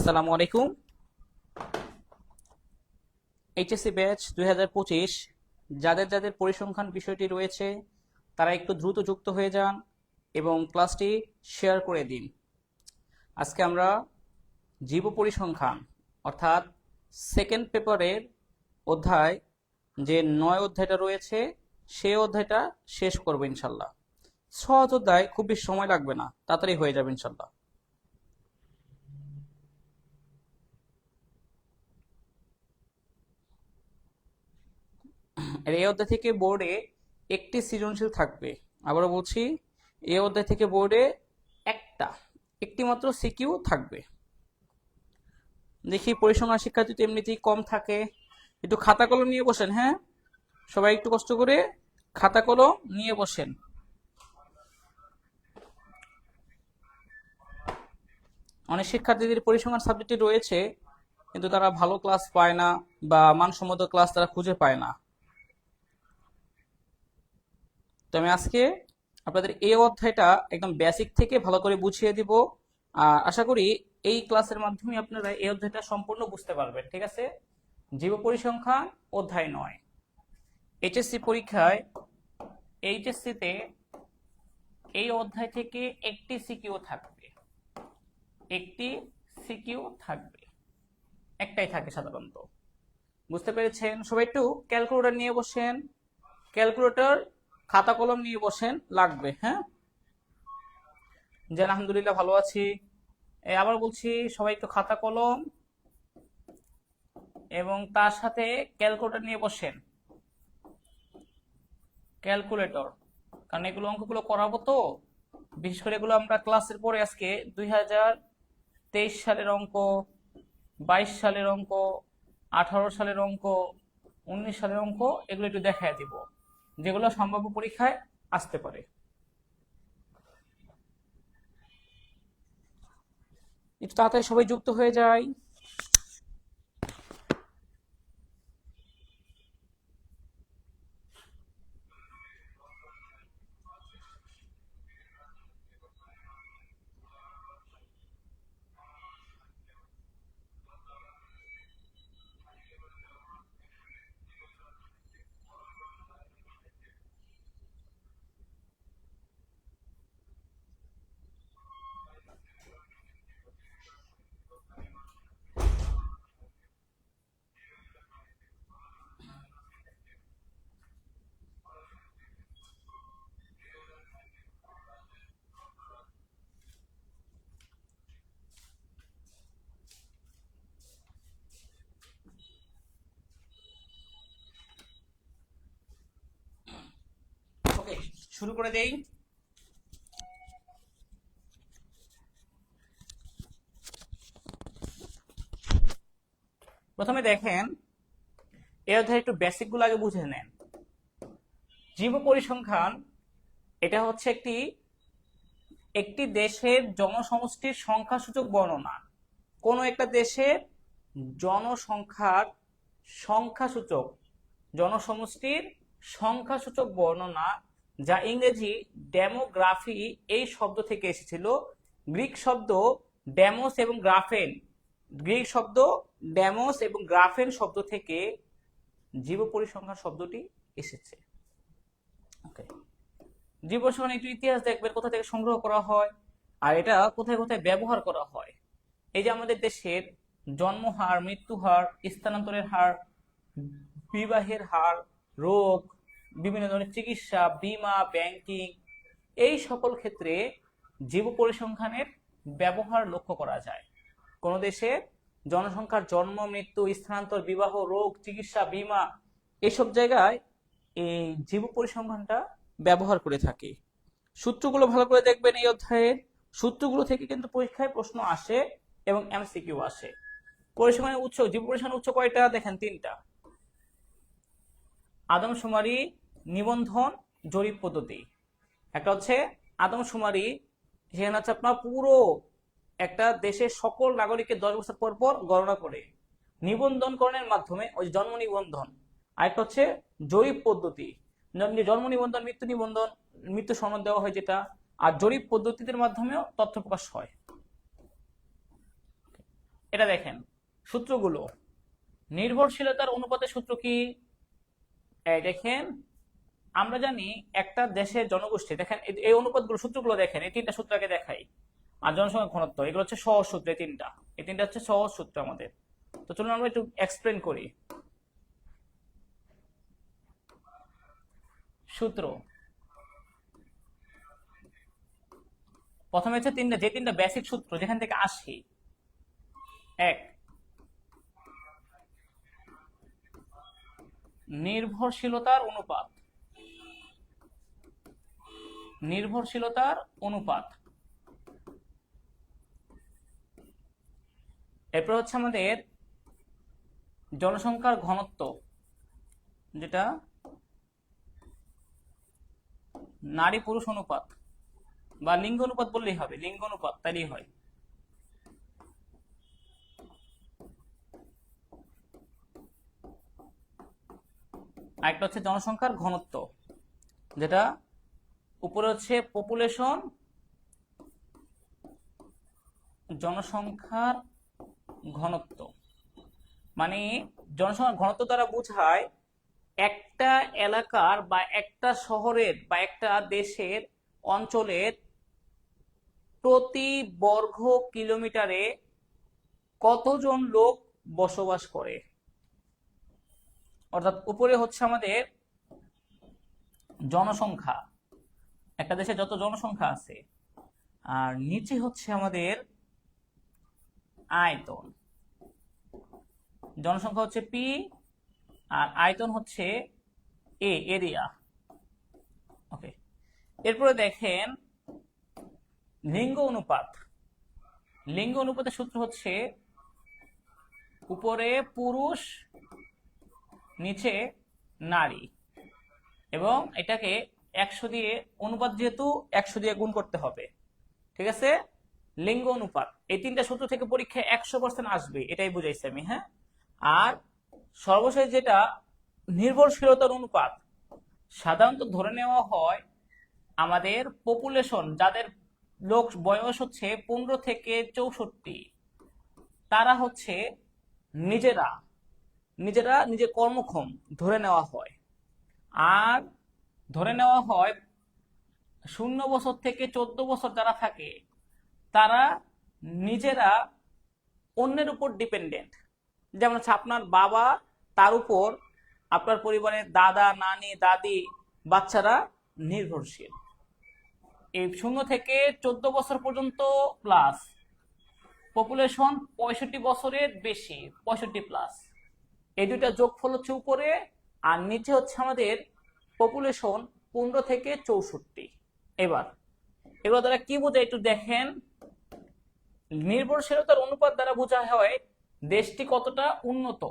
আসসালামু আলাইকুম। HSC batch 2025 যাদের যাদের পরিসংখ্যান বিষয়টি রয়েছে তারা একটু দ্রুত যুক্ত হয়ে যান এবং ক্লাসটি শেয়ার করে দিন। আজকে আমরা জীব পরিসংখ্যান অর্থাৎ সেকেন্ড পেপারের অধ্যায় যে 9 অধ্যায়টা রয়েছে সেই অধ্যায়টা শেষ করবো ইনশাল্লাহ। সহজ অধ্যায়, খুব বেশি সময় লাগবে না, তাড়াতাড়ি হয়ে যাবে ইনশাল্লাহ। এই অধ্যায় থেকে বোর্ডে একটি সৃজনশীল থাকবে। আবারও বলছি, এই অধ্যায় থেকে বোর্ডে একটি মাত্র সিকিউ থাকবে। দেখি পরিসংখ্যান শিক্ষার্থী তো এমনিতেই কম থাকে, একটু খাতা কলম নিয়ে বসেন। হ্যাঁ, সবাই একটু কষ্ট করে খাতা কলম নিয়ে বসেন। অনেক শিক্ষার্থীদের পরিসংখ্যান সাবজেক্টে রয়েছে কিন্তু তারা ভালো ক্লাস পায় না বা মানসম্মত ক্লাস তারা খুঁজে পায় না। তো আমি আজকে আপনাদের এই অধ্যায়টা একদম বেসিক থেকে ভালো করে বুঝিয়ে দিব। আশা করি এই ক্লাসের মাধ্যমে আপনারা এই অধ্যায়টা সম্পূর্ণ বুঝতে পারবেন। ঠিক আছে, জীব পরিসংখ্যান অধ্যায় 9 এইচএসসি পরীক্ষায় এইচএসসিতে এই অধ্যায় থেকে একটি সিকিউ থাকবে, একটাই থাকে সাধারণত। বুঝতে পেরেছেন? সবাই একটু ক্যালকুলেটর নিয়ে বসেন, ক্যালকুলেটর খাতা কলম নিয়ে বসেন, লাগবে। হ্যাঁ, যেন আলহামদুলিল্লাহ ভালো আছি। আবার বলছি, সবাই একটু খাতা কলম এবং তার সাথে ক্যালকুলেটর নিয়ে বসেন, ক্যালকুলেটর, কারণ এগুলো অঙ্কগুলো করাবো তো। বিশেষ করে এগুলো আমরা ক্লাসের পরে আজকে 2023 সালের অঙ্ক, 22 সালের অঙ্ক, 18 সালের অঙ্ক, 19 সালের অঙ্ক, এগুলো একটু দেখায় দিব যেগুলো সম্ভাব্য পরীক্ষায় আসতে পারে। একটু তাড়াতাড়ি সবাই যুক্ত হয়ে যায়। ওকে, শুরু করে দেই। প্রথমে দেখেন, এই অধ্যায়ে একটু বেসিক গুলো আগে বুঝে নেন। জীব পরিসংখ্যান এটা হচ্ছে একটি দেশের জনসমষ্টির সংখ্যাসূচক বর্ণনা। কোনো একটা দেশের জনসংখ্যার সংখ্যাসূচক, জনসমষ্টির সংখ্যাসূচক বর্ণনা, যা ইংরেজি ডেমোগ্রাফি এই শব্দ থেকে এসেছিল। গ্রিক শব্দ ডেমোস এবং গ্রাফেন শব্দ থেকে জীব পরিসংখ্যান শব্দটি এসেছে। ওকে, জীব পরিসংখ্যান একটু ইতিহাস দেখবেন, কোথা থেকে সংগ্রহ করা হয় আর এটা কোথায় কোথায় ব্যবহার করা হয়। এই যে আমাদের দেশের জন্ম হার, মৃত্যু হার, স্থানান্তরের হার, বিবাহের হার, রোগ, বিভিন্ন ধরনের চিকিৎসা, বীমা, ব্যাংকিং, এই সকল ক্ষেত্রে জীব পরিসংখ্যানের ব্যবহার লক্ষ্য করা যায়। কোন দেশে জনসংখ্যার জন্ম, মৃত্যু, স্থানান্তর, বিবাহ, রোগ, চিকিৎসা, বীমা, এইসব জায়গায় এই জীব পরিসংখ্যানটা ব্যবহার করে থাকে। সূত্রগুলো ভালো করে দেখবেন। এই অধ্যায়ের সূত্রগুলো থেকে কিন্তু পরীক্ষায় প্রশ্ন আসে এবং এমসিকিউ আসে। পরিসংখ্যানের উৎস, জীব পরিসংখ্যানের উৎস কয়টা দেখেন? 3টা। আদমশুমারি, নিবন্ধন, জরিপ পদ্ধতি। একটা হচ্ছে আদমশুমারি, সেখানে হচ্ছে আপনার পুরো একটা দেশের সকল নাগরিকের 10 বছর পর পর গণনা করে নিবন্ধনকরণের মাধ্যমে, ওই জন্ম নিবন্ধন। আরেকটা হচ্ছে জরিপ পদ্ধতি, জন্ম নিবন্ধন, মৃত্যু নিবন্ধন, মৃত্যু সনদ দেওয়া হয় যেটা, আর জরিপ পদ্ধতির মাধ্যমেও তথ্য প্রকাশ হয়। এটা দেখেন সূত্রগুলো। নির্ভরশীলতার অনুপাতের সূত্র কি? এই দেখেন, আমরা জানি একটা দেশের জনগোষ্ঠী, দেখেন এই অনুপাতগুলো সূত্রগুলো দেখেন, এই তিনটা সূত্রকে দেখাই। আর জনসংখ্যা ঘনত্ব, এগুলো হচ্ছে সহজ সূত্র, এই তিনটা হচ্ছে সহজ সূত্র আমাদের। তো চলুন আমরা একটু এক্সপ্লেন করি। সূত্র প্রথমে হচ্ছে তিনটা বেসিক সূত্র যেখান থেকে আসি। এক, নির্ভরশীলতার অনুপাত। এরপর হচ্ছে আমাদের জনসংখ্যার ঘনত্ব, যেটা নারী পুরুষ অনুপাত বা লিঙ্গ অনুপাত বললেই হবে, লিঙ্গ অনুপাত তাইলেই হয়। আরেকটা হচ্ছে জনসংখ্যার ঘনত্ব, যেটা উপরে হচ্ছে পপুলেশন, জনসংখ্যার ঘনত্ব। মানে জনসংখ্যার ঘনত্ব দ্বারা বোঝায় একটা এলাকার বা একটা শহরের বা একটা দেশের অঞ্চলের প্রতি বর্গ কিলোমিটারে কতজন লোক বসবাস করে। অর্থাৎ উপরে হচ্ছে আমাদের জনসংখ্যা, একটা দেশে যত জনসংখ্যা আছে, আর নিচে হচ্ছে আমাদের আয়তন। জনসংখ্যা হচ্ছে পি আর আয়তন হচ্ছে এরিয়া। ওকে, এরপরে দেখেন লিঙ্গ অনুপাতের সূত্র হচ্ছে উপরে পুরুষ নিচে নারী, এবং এটাকে 100 দিয়ে, অনুপাত যেহেতু 100 দিয়ে গুণ করতে হবে। ঠিক আছে, লিঙ্গ অনুপাত, এই তিনটা সূত্র থেকে পরীক্ষায় 100% আসবে, এটাই বুঝাইছি আমি। হ্যাঁ, আর সর্বশেষ যেটা নির্ভরশীলতার অনুপাত, সাধারণত ধরে নেওয়া হয় আমাদের পপুলেশন, যাদের লোক বয়স হচ্ছে 15 থেকে 64, তারা হচ্ছে নিজে কর্মক্ষম ধরে নেওয়া হয়। আর ধরে নেওয়া হয় 0 বছর থেকে 14 বছর যারা থাকে, তারা নিজেরা অন্যের উপর ডিপেন্ডেন্ট। যেমন হচ্ছে আপনার বাবা, তার উপর আপনার পরিবারের দাদা, নানি, দাদি, বাচ্চারা নির্ভরশীল। এই 0 থেকে 14 বছর পর্যন্ত প্লাস পপুলেশন 65 বছরের বেশি, 65 প্লাস, এই দুইটা যোগফল হচ্ছে উপরে, আর নিচে হচ্ছে আমাদের পপুলেশন 15 থেকে 64। এবার এগুলো দ্বারা কি বোঝায় একটু দেখেন। নির্ভরশীলতার অনুপাত দ্বারা বোঝা হয় দেশটি কতটা উন্নত।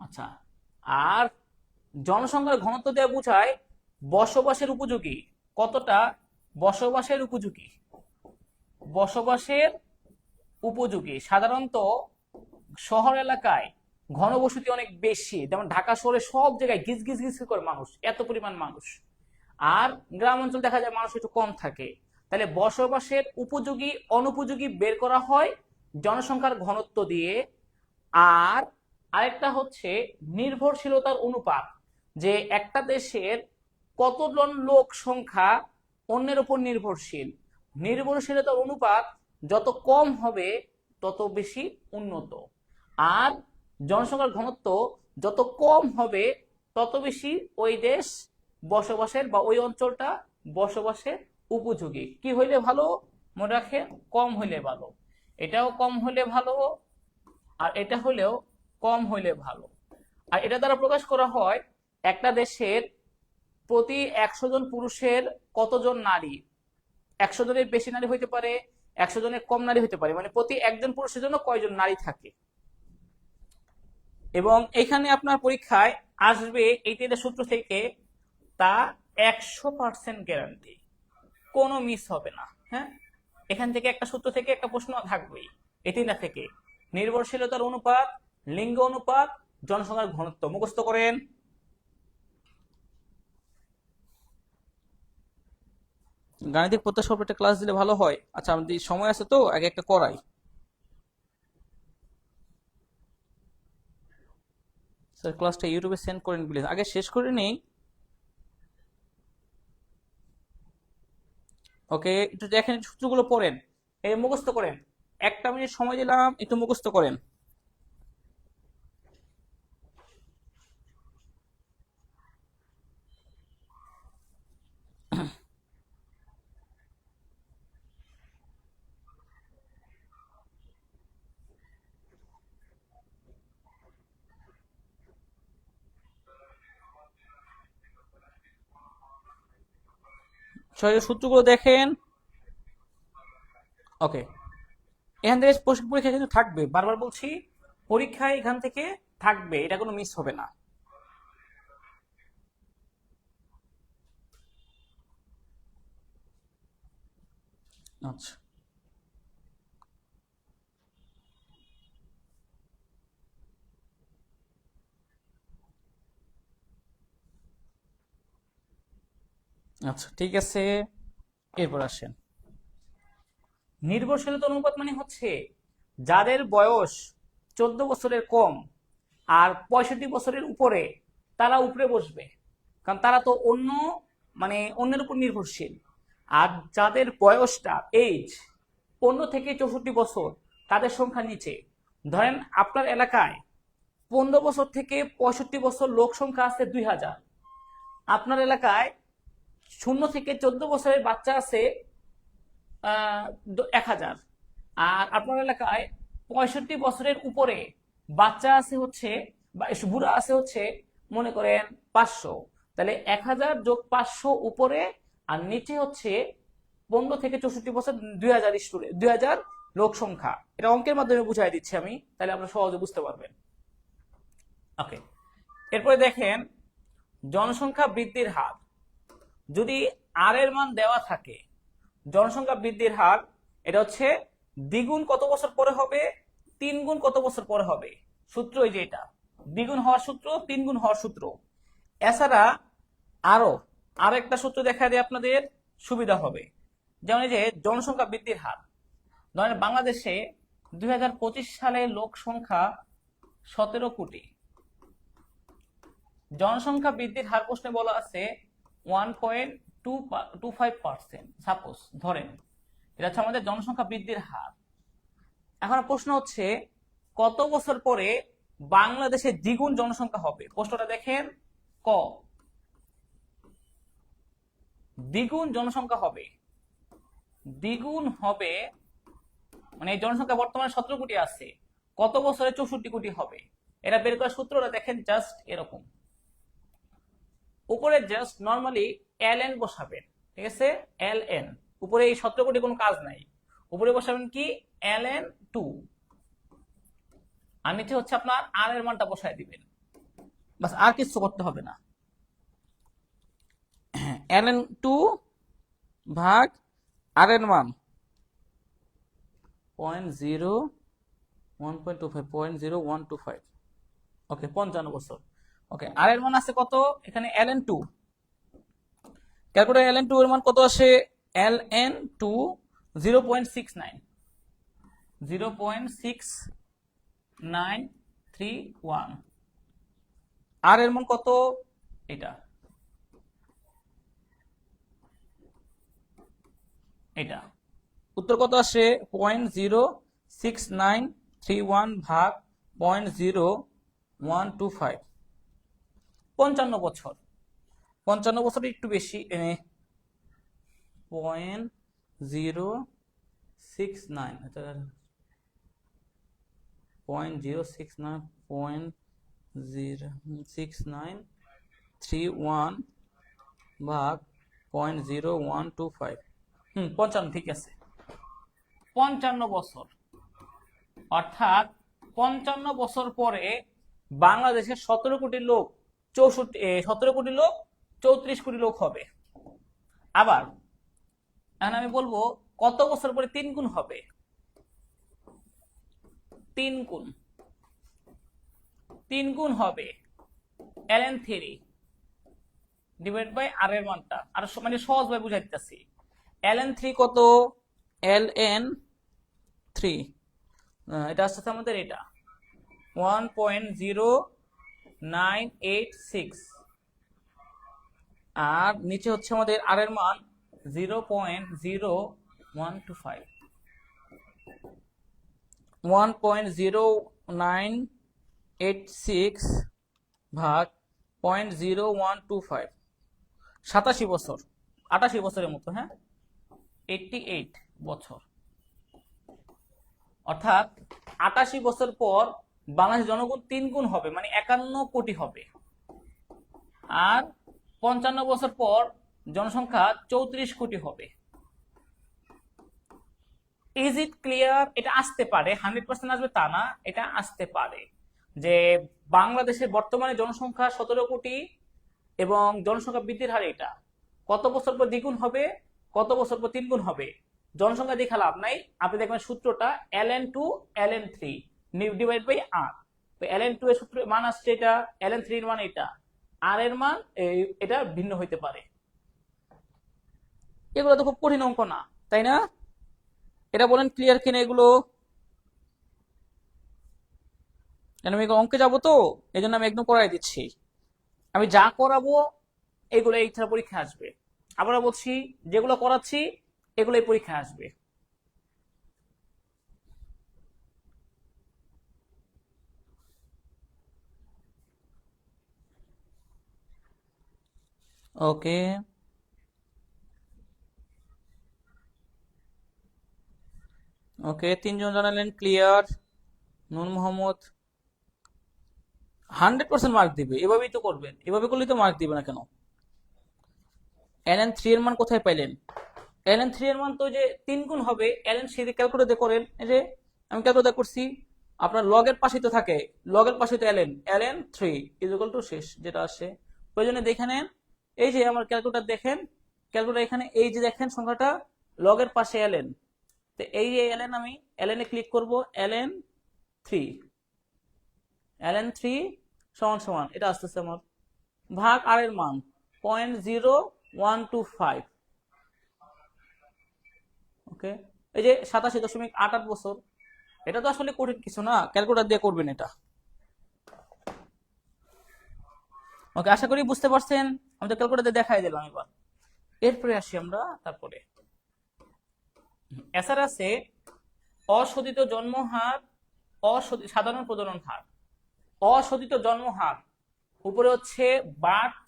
আচ্ছা, আর জনসংখ্যার ঘনত্ব দেওয়া বোঝায় বসবাসের উপযোগী। সাধারণত শহর এলাকায় ঘনবসতি অনেক বেশি, যেমন ঢাকা শহরে সব জায়গায় গিজ গিজ গিজ করে মানুষ, এত পরিমাণ মানুষ। আর গ্রাম অঞ্চল দেখা যায় মানুষ একটু কম থাকে। তাহলে বসবাসের উপযোগী অনুপযোগী বের করা হয় জনসংখ্যার ঘনত্ব দিয়ে। আর আরেকটা হচ্ছে নির্ভরশীলতার অনুপাত, যে একটা দেশের কতজন লোক সংখ্যা অন্যের উপর নির্ভরশীল। নির্ভরশীলতার অনুপাত যত কম হবে তত বেশি উন্নত, আর জনসংখ্যার ঘনত্ব যত কম হবে তত বেশি ওই দেশ বসবাসের বা ওই অঞ্চলটা বসবাসের উপযোগী। কি হইলে ভালো? মনে রাখেন, কম হইলে ভালো, এটাও কম হইলে ভালো, আর এটা হলেও কম হইলে ভালো। আর এটা দ্বারা প্রকাশ করা হয় একটা দেশের প্রতি 100 জন পুরুষের কতজন নারী। 100 জনের বেশি নারী হইতে পারে, 100 জনের কম নারী হইতে পারে, মানে প্রতি একজন পুরুষের জন্য কয়জন নারী থাকে। এবং এখানে আপনার পরীক্ষায় আসবে এই তিনটা সূত্র থেকে, তা 100% গ্যারান্টি, কোনো মিস হবে না। হ্যাঁ, এখান থেকে একটা সূত্র থেকে একটা প্রশ্ন থাকবেই, এই তিনটা থেকে। নির্ভরশীলতার অনুপাত, লিঙ্গ অনুপাত, জনসংখ্যার ঘনত্ব মুখস্থ করেন। গাণিতিক প্রত্যাশা উপর একটা ক্লাস দিলে ভালো হয়। আচ্ছা, আমাদের সময় আছে তো আগে একটা করাই। স্যার ক্লাসটা ইউটিউবে সেন্ড করেন প্লিজ, আগে শেষ করে নেই। ওকে, একটু দেখেন, সূত্রগুলো পড়েন, এই মুখস্থ করেন। 1 মিনিট সময় দিলাম, একটু মুখস্থ করেন। সহজে সূত্রগুলো দেখেন। ওকে, এখান থেকে পরীক্ষা কিন্তু থাকবে, বারবার বলছি, পরীক্ষায় এখান থেকে থাকবে, এটা কোনো মিস হবে না। আচ্ছা, আচ্ছা ঠিক আছে, এরপর আসেন। নির্ভরশীলতা অনুপাত মানে হচ্ছে যাদের বয়স 14 বছরের কম আর 65 বছরের উপরে, তারা উপরে বসবে, কারণ তারা তো অন্যের উপর নির্ভরশীল। আর যাদের বয়সটা এইজ 15 থেকে 64 বছর, তাদের সংখ্যা নিচে। ধরেন আপনার এলাকায় 15 বছর থেকে 65 বছর লোক সংখ্যা আছে 2000, আপনার এলাকায় 0 থেকে 14 বছরের বাচ্চা আছে 1000, আর আপনার এলাকায় 65 বছরের উপরে বাচ্চা আছে হচ্ছে, বা বুড়া আছে হচ্ছে, মনে করেন 500। তাহলে 1000 যোগ 500 উপরে, আর নিচে হচ্ছে 15 থেকে 64 বছর, 2000 স্টুডেন্ট, 2000 লোক সংখ্যা। এটা অঙ্কের মাধ্যমে বুঝাই দিচ্ছি আমি, তাহলে আপনারা সহজে বুঝতে পারবেন। ওকে, এরপরে দেখেন জনসংখ্যা বৃদ্ধির হার। যদি আর এর মান দেওয়া থাকে, জনসংখ্যা বৃদ্ধির হার এটা হচ্ছে দ্বিগুণ কত বছর পরে হবে, 3 গুণ কত বছর পরে হবে। সূত্র এই যে এটা, দ্বিগুণ হওয়ার সূত্র, 3 গুণ হওয়ার সূত্র। এছাড়া আরো একটা সূত্র দেখা দিয়ে আপনাদের সুবিধা হবে। যেমন এই যে জনসংখ্যা বৃদ্ধির হার, ধরেন বাংলাদেশে 2025 সালে লোক সংখ্যা 17 কোটি, জনসংখ্যা বৃদ্ধির হার প্রশ্নে বলা আছে 1.25%। সাপোজ ধরেন এটা হচ্ছে আমাদের জনসংখ্যা বৃদ্ধির হার। এখন প্রশ্ন হচ্ছে কত বছর পরে বাংলাদেশে দ্বিগুণ জনসংখ্যা হবে। প্রশ্নটা দেখেন, ক দ্বিগুণ জনসংখ্যা হবে, দ্বিগুণ হবে মানে জনসংখ্যা বর্তমানে 17 কোটি আছে, কত বছরে 64 কোটি হবে। এটা বের করার সূত্রটা দেখেন, জাস্ট এরকম। উপরে জাস্ট নর্মালি ln বসাবেন, ঠিক আছে, ln। উপরে এই 17 কোটি কোনো কাজ নাই, উপরে বসাবেন কি ln2, আর নিচে হচ্ছে আপনার আর এর মানটা বসায় দিবেন, বাস, আর কিছু করতে হবে না। ln2 ভাগ আর এর মান 0.125, ওকে, 55 বছর। ওকে, আর এর মান আছে কত এখানে, ln2, ক্যালকুলেটর ln2 এর মান কত আসে, ln2 0.69, 0.6931। আর এর মান কত, এটা এটা উত্তর কত আসে, 0.06931 ভাগ 0.0125, 55 বছর। 55 বছর একটু বেশি, 0.069, 0.069.06931 ভাগ 0.0125, 55, ঠিক আছে, 55 বছর। অর্থাৎ 55 বছর পরে বাংলাদেশের 17 কোটি লোক 17 কোটি লোক 34 কোটি লোক হবে। আবার এখন আমি বলবো কত বছর পরে 3 গুণ হবে, 3 গুণ, 3 গুণ হবে ln3 ডিভাইড বাই আর এর মানটা, আর মানে সহজভাবে বুঝাই দিতেছি। ln3 কত, ln3 এটা আসছে আমাদের এটা 1.0986, আর নিচে হচ্ছে আমাদের আর এর মান 0.0125, 1.0986 ভাগ 0.0125, 87 বছর, 88 বছরের মতো, হ্যাঁ 88 বছর। অর্থাৎ 88 বছর পর বাংলাদেশের জনগণ 3 গুণ হবে, মানে 51 কোটি হবে। আর 55 বছর পর জনসংখ্যা 34 কোটি হবে। Is it clear? এটা আসতে পারে, 100% আসবে তা না, এটা আসতে পারে যে বাংলাদেশের বর্তমানে জনসংখ্যা 17 কোটি এবং জনসংখ্যা বৃদ্ধির হার এটা কত বছর পর দ্বিগুণ হবে, কত বছর পর 3 গুণ হবে। জনসংখ্যা দেখা লাভ নাই, আপনি দেখবেন সূত্রটা ln2 ln3 divide by r। তো ln2 এর সূত্র মান আসছে এটা, ln3 এর মান এটা, r এর মান এটা ভিন্ন হইতে পারে। এগুলো তো খুব কঠিন অঙ্ক না, তাই না? এটা বলেন ক্লিয়ার কিনা এগুলো? আমি অঙ্কে যাবো তো এই জন্য আমি একদম করাই দিচ্ছি। আমি যা করাবো এগুলো এই পরীক্ষা আসবে। আবার বলছি, যেগুলো করাচ্ছি এগুলোই পরীক্ষা আসবে। ওকে, ওকে, 3 জন জানালেন ক্লিয়ার। নূর মোহাম্মদ 100% মার্ক দিবে, এভাবেই তো করবেন, এভাবে করলেই তো মার্ক দিবে না কেন? ln3 এর মান কোথায় পাইলেন? ln3 এর মান তো যে 3 গুণ হবে, ln3 দিয়ে ক্যালকুলেট করেন। এই যে আমি ক্যালকুলেট করছি, আপনার লগের পাশে তো থাকে, লগের পাশে তো ln3 ইজ ইকুয়াল টু শেষ যেটা আসে। প্রয়োজনে দেখে নেন, এই যে আমার ক্যালকুলেটর দেখেন, ক্যালকুলেটর এখানে এই যে দেখেন সংখ্যাটা লগের পাশে ln, তো এই যে ln, আমি ln এ ক্লিক করব, ln3 সমান সমান এটা আসতেছে আমার ভাগ আর এর মান 0.0125। ওকে, এই যে 87.88 বছর। এটা তো আসলে কঠিন কিছু না, ক্যালকুলেটর দিয়ে করবেন এটা। ওকে, আশা করি বুঝতে পারছেন। আমি তো ক্যালকুলেটর দিয়ে দেখাই দিলাম। এবার এরপরে আসি আমরা, তারপরে এছাড়া আছে অশোধিত জন্মহার, সাধারণ প্রজনন হার। অশোধিত জন্মহার উপরে হচ্ছে বার্থ,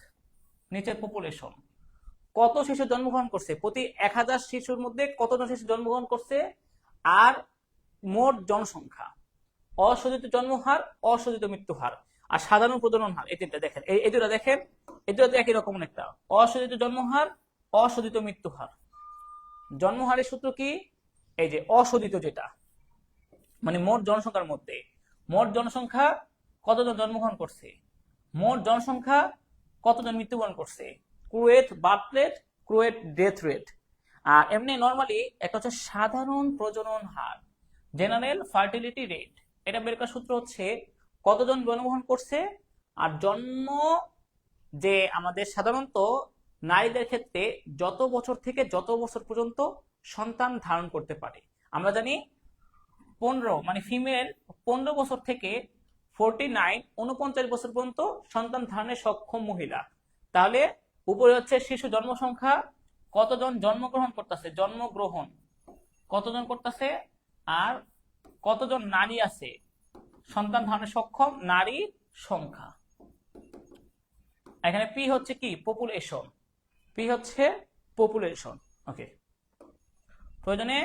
নিচে পপুলেশন। কত শিশু জন্মগ্রহণ করছে, প্রতি 1000 শিশুর মধ্যে কতজন শিশু জন্মগ্রহণ করছে, আর মোট জনসংখ্যা। অশোধিত জন্মহার, অশোধিত মৃত্যু হার, আর সাধারণ প্রজনন হার। এই তিনটা দেখেন, এই দুটো দেখেন, এই দুটো একই রকম একটা। অশোধিত জন্মহার, অশোধিত মৃত্যু হার। জন্মহারের সূত্র কি? এই যে অশোধিত, যেটা মানে মোট জনসংখ্যার মধ্যে মোট জনসংখ্যা কতজন জন্মগ্রহণ করছে, মোট জনসংখ্যা কতজন মৃত্যুবরণ করছে, ক্রুয়েট বার্থ রেট, ক্রুয়েট ডেথ রেট। আর এমনি নর্মালি একটা হচ্ছে সাধারণ প্রজনন হার, জেনারেল ফার্টিলিটি রেট। এটা বের করার সূত্র হচ্ছে কতজন জন্মগ্রহণ করছে, আর জন্ম যে আমাদের সাধারণত নারীদের ক্ষেত্রে যত বছর থেকে যত বছর পর্যন্ত সন্তান ধারণ করতে পারে। আমরা জানি 15 মানে ফিমেল 15 বছর থেকে 49 বছর পর্যন্ত সন্তান ধারণে সক্ষম মহিলা। তাহলে উপরে হচ্ছে শিশু জন্ম সংখ্যা, কতজন জন্মগ্রহণ করতেছে, জন্মগ্রহণ কতজন করতেছে, আর কতজন নারী আছে সন্তান ধারণে সক্ষম, নারীর সংখ্যা। এখানে পি হচ্ছে কি, পপুলেশন, পি হচ্ছে পপুলেশন। ওকে, প্রয়োজনে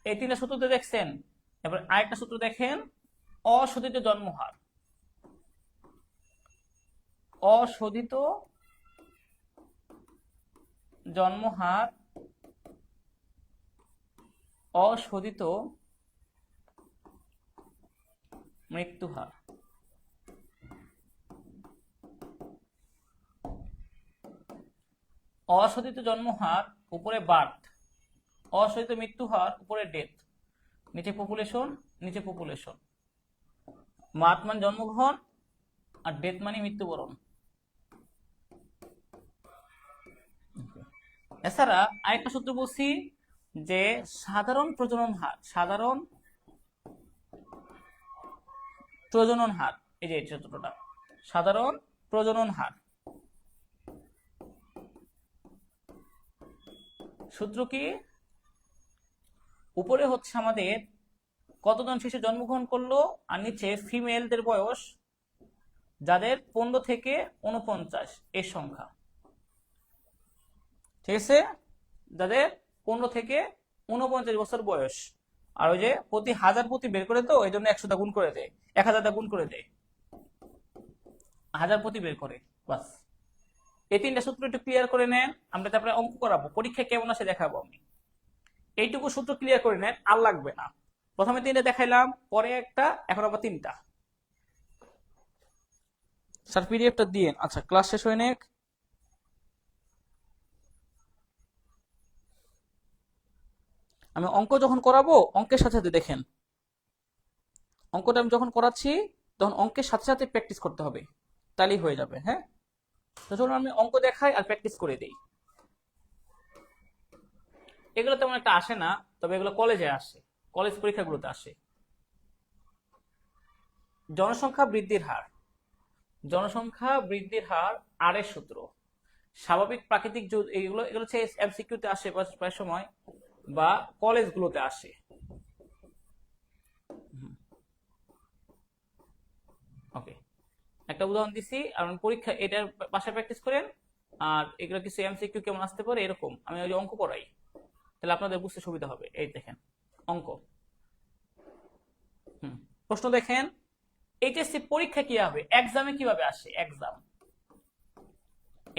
এই তিনটা সূত্র দেখছেন। এবার আরেকটা সূত্র দেখেন, অশোধিত জন্মহার। অশোধিত জন্মহার, অশোধিত মৃত্যুহার। অশোধিত জন্মহার উপরে বার্থ, অশোধিত মৃত্যুহার উপরে ডেথ, নিচে পপুলেশন, নিচে পপুলেশন। বার্থ মানে জন্মগ্রহণ, আর ডেথ মানে মৃত্যুবরণ। এছাড়া আরেকটা সূত্র বলছি যে সাধারণ প্রজনন হার, সাধারণ প্রজনন হার, এই যে এই সূত্রটা, সাধারণ প্রজনন হার সূত্র কি, উপরে হচ্ছে আমাদের কতজন শিশু জন্মগ্রহণ করলো আর নিচে ফিমেলদের বয়স যাদের 15 থেকে 49 এর সংখ্যা, ঠিক আছে, যাদের 15 থেকে 49 বছর বয়স। আর ওই যে প্রতি 1000 প্রতি বের করে, তো এই জন্য 100 দা গুণ করে দেয়, 1000 দা গুণ করে দেয়, 1000 প্রতি বের করে, বাস। এই তিনটা সূত্র একটু ক্লিয়ার করে নেন, আমরা তারপরে অঙ্ক করাবো, পরীক্ষায় কেমন আসে দেখাবো আমি। এইটুকু সূত্র ক্লিয়ার করে নেন, আর লাগবে না। প্রথমে 3টা দেখাইলাম, পরে একটা, এখন আবার 3টা। স্যার পিডিএফটা দিয়ে, আচ্ছা ক্লাস শেষ হয়ে নেক। আমি অঙ্ক যখন করাবো, অঙ্কের সাথে সাথে দেখেন, অঙ্কটা আমি যখন করাচ্ছি তখন অঙ্কের সাথে সাথে প্র্যাকটিস করতে হবে, তাহলেই হয়ে যাবে। হ্যাঁ, তো চলুন আমি অঙ্ক দেখাই আর প্র্যাকটিস করে দিই। এগুলো তেমন একটা আসে না, তবে এগুলো কলেজে আসে, কলেজ পরীক্ষাগুলোতে আসে। জনসংখ্যা বৃদ্ধির হার, জনসংখ্যা বৃদ্ধির হার আর এর সূত্র, স্বাভাবিক প্রাকৃতিক এগুলো এগুলো হচ্ছে এমসিকিউতে আসে প্রায় সময়, বা কলেজগুলোতে আসে। ওকে, একটা উদাহরণ দিছি, আর পরীক্ষা এটার বাসায় প্র্যাকটিস করেন। আর এগুলো কিছু এমসিকিউ কেমন আসতে পারে এরকম আমি ওই অঙ্ক করাই, তাহলে আপনাদের বুঝতে সুবিধা হবে। এই দেখেন অঙ্ক, প্রশ্ন দেখেন, এইচএসসি পরীক্ষা কি হবে, এক্সামে কিভাবে আসে, এক্সাম,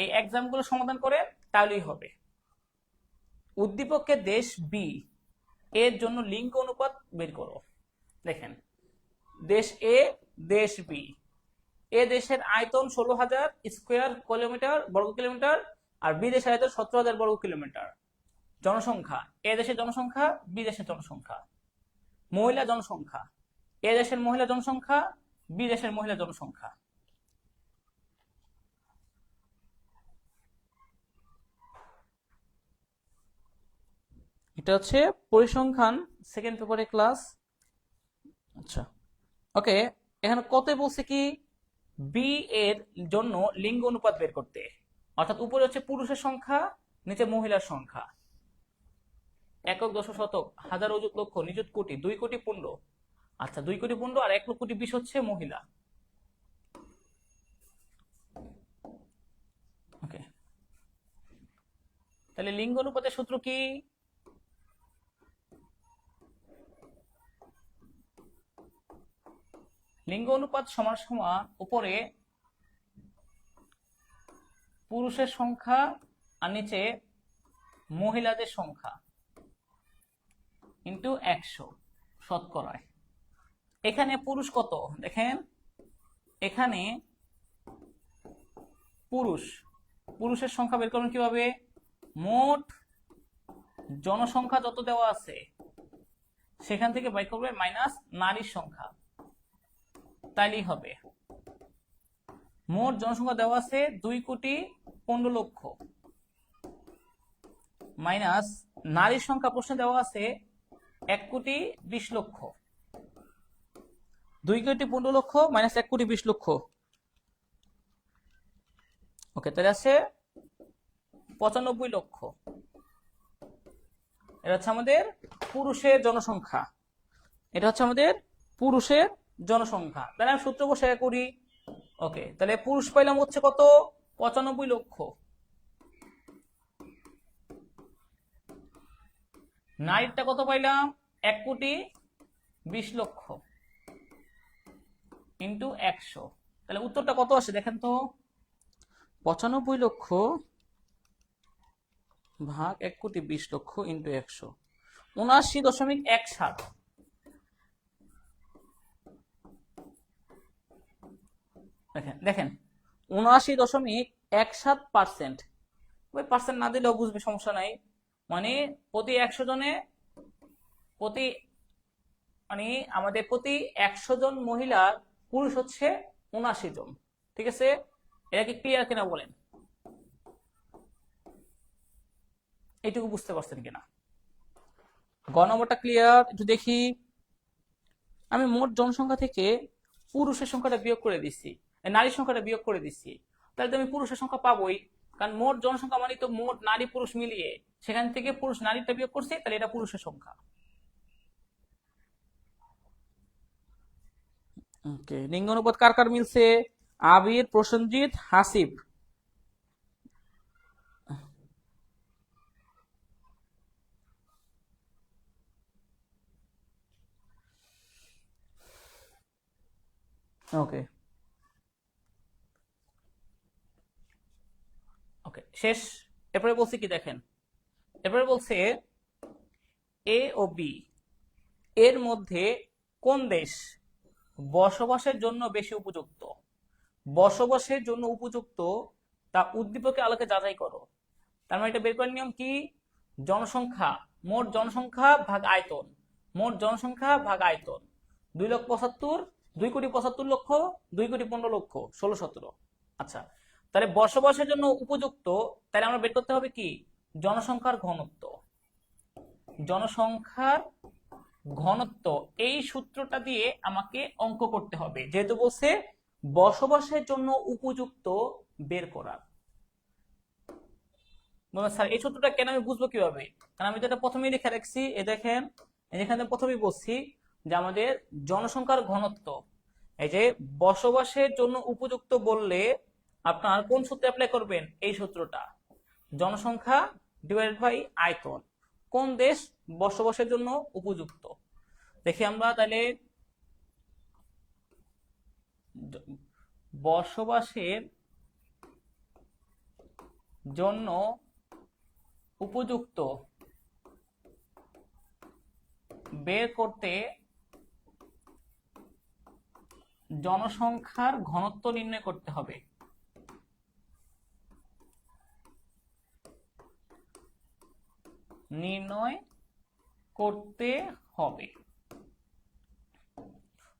এই এক্সাম গুলো সমাধান করে তাহলেই হবে। উদ্দীপকের দেশ বি এর জন্য লিঙ্গ অনুপাত বের করো। দেখেন, দেশ এ, দেশ বি, এ দেশের আয়তন 16,000 স্কোয়ার কিলোমিটার, বর্গ কিলোমিটার, আর বি দেশের আয়তন 17,000 বর্গ কিলোমিটার। জনসংখ্যা, এ দেশের জনসংখ্যা, বি দেশের জনসংখ্যা। মহিলা জনসংখ্যা, এ দেশের মহিলা জনসংখ্যা, বি দেশের মহিলা জনসংখ্যা। এটা হচ্ছে পরিসংখ্যান সেকেন্ড পেপারে ক্লাস। আচ্ছা, ওকে, এখানে কত বলছে কি, বি এর জন্য লিঙ্গ অনুপাত বের করতে, অর্থাৎ উপরে হচ্ছে পুরুষের সংখ্যা, নিচে মহিলার সংখ্যা। একক, দশক, শতক, হাজার, অযুত, লক্ষ, নিযুত, কোটি, 2 কোটি 15। আচ্ছা, 2 কোটি 15 আর 1 লক্ষ কোটি 20 হচ্ছে মহিলা। ওকে, তাহলে লিঙ্গ অনুপাতের সূত্র কি, লিঙ্গ অনুপাত সমান সমান উপরে পুরুষের সংখ্যা আর নিচে মহিলাদের সংখ্যা ইন্টু 100 শতকরায়। এখানে পুরুষ কত দেখেন, এখানে পুরুষের সংখ্যা বের করবেন কিভাবে, মোট জনসংখ্যা যত দেওয়া আছে সেখান থেকে বাই করবে মাইনাস নারীর সংখ্যা, তাইলেই হবে। মোট জনসংখ্যা দেওয়া আছে 2 কোটি 15 লক্ষ, মাইনাস নারীর সংখ্যা প্রশ্নে দেওয়া আছে 1 কোটি 20 লক্ষ। 2 কোটি 15 লক্ষ মাইনাস 1 কোটি 20 লক্ষ। ওকে, তাহলে আছে 95 লক্ষ। এটা হচ্ছে আমাদের পুরুষের জনসংখ্যা, এটা হচ্ছে আমাদের পুরুষের জনসংখ্যা। তাহলে আমি সূত্র বসায় করি। ওকে, তাহলে পুরুষ পাইলাম হচ্ছে কত, 95 লক্ষ, নারীরটা কত পাইলাম, 1 কোটি 20 লক্ষ ইন্টু 100। তাহলে উত্তরটা কত আসে দেখেন তো, 95 লক্ষ ভাগ 1 কোটি 20 লক্ষ ইন্টু 100, 79.17। দেখেন দেখেন 79.17%। ওই পার্সেন্ট না দিলেও বুঝবে, সমস্যা নাই। মানে প্রতি 100 জনে, প্রতি মানে আমাদের প্রতি 100 জন মহিলার পুরুষ হচ্ছে 79 জন। ঠিক আছে, এটা কি ক্লিয়ার কিনা বলেন। এইটুকু বুঝতে পারছেন কিনা? গ নম্বরটা ক্লিয়ার? একটু দেখি। আমি মোট জনসংখ্যা থেকে পুরুষের সংখ্যাটা বিয়োগ করে দিচ্ছি, নারীর সংখ্যাটা বিয়োগ করে দিচ্ছি, তাহলে তো আমি পুরুষের সংখ্যা পাবোই, কারণ মোট জনসংখ্যা মানে তো মোট নারী পুরুষ মিলিয়ে, সেখান থেকে পুরুষ নারীটা বিয়োগ করছি, তাহলে এটা পুরুষের সংখ্যা। ওকে, লিঙ্গ অনুপাত কার কার মিলছে? আবির, প্রসেনজিৎ, হাসিব। ওকে ওকে, শেষ। এরপরে বলছি কি দেখেন, এরপরে বলছে এ ও বি এর মধ্যে কোন দেশ বসবাসের জন্য বেশি উপযুক্ত? বসবাসের জন্য উপযুক্ত তা উদ্দীপকের আলোকে যাচাই করো। তার মানে এটা বের করার নিয়ম কি? জনসংখ্যা, মোট জনসংখ্যা ভাগ আয়তন, মোট জনসংখ্যা ভাগ আয়তন। 2,75,000, 2,75,00,000, 2,15,00,000, 16-17। আচ্ছা, তাহলে বসবাসের জন্য উপযুক্ত, তাহলে আমরা বের করতে হবে কি? জনসংখ্যার ঘনত্ব। জনসংখ্যার ঘনত্ব, এই সূত্রটা দিয়ে আমাকে অঙ্ক করতে হবে, যেহেতু বলছে বসবাসের জন্য উপযুক্ত বের করার। স্যার এই সূত্রটা কেন আমি বুঝবো কিভাবে? কারণ আমি তো এটা প্রথমেই লিখে রাখছি, এ দেখেন এখানে প্রথমেই বলছি যে আমাদের জনসংখ্যার ঘনত্ব, এই যে বসবাসের জন্য উপযুক্ত বললে আপনার কোন সূত্র অ্যাপ্লাই করবেন? এই সূত্রটা, জনসংখ্যা ডিভাইডেড বাই আয়তন। কোন দেশ বসবাসের জন্য উপযুক্ত? দেখি আমরা তাহলে, বসবাসের জন্য উপযুক্ত বের করতে জনসংখ্যার ঘনত্ব নির্ণয় করতে হবে। নির্ণয় করতে হবে।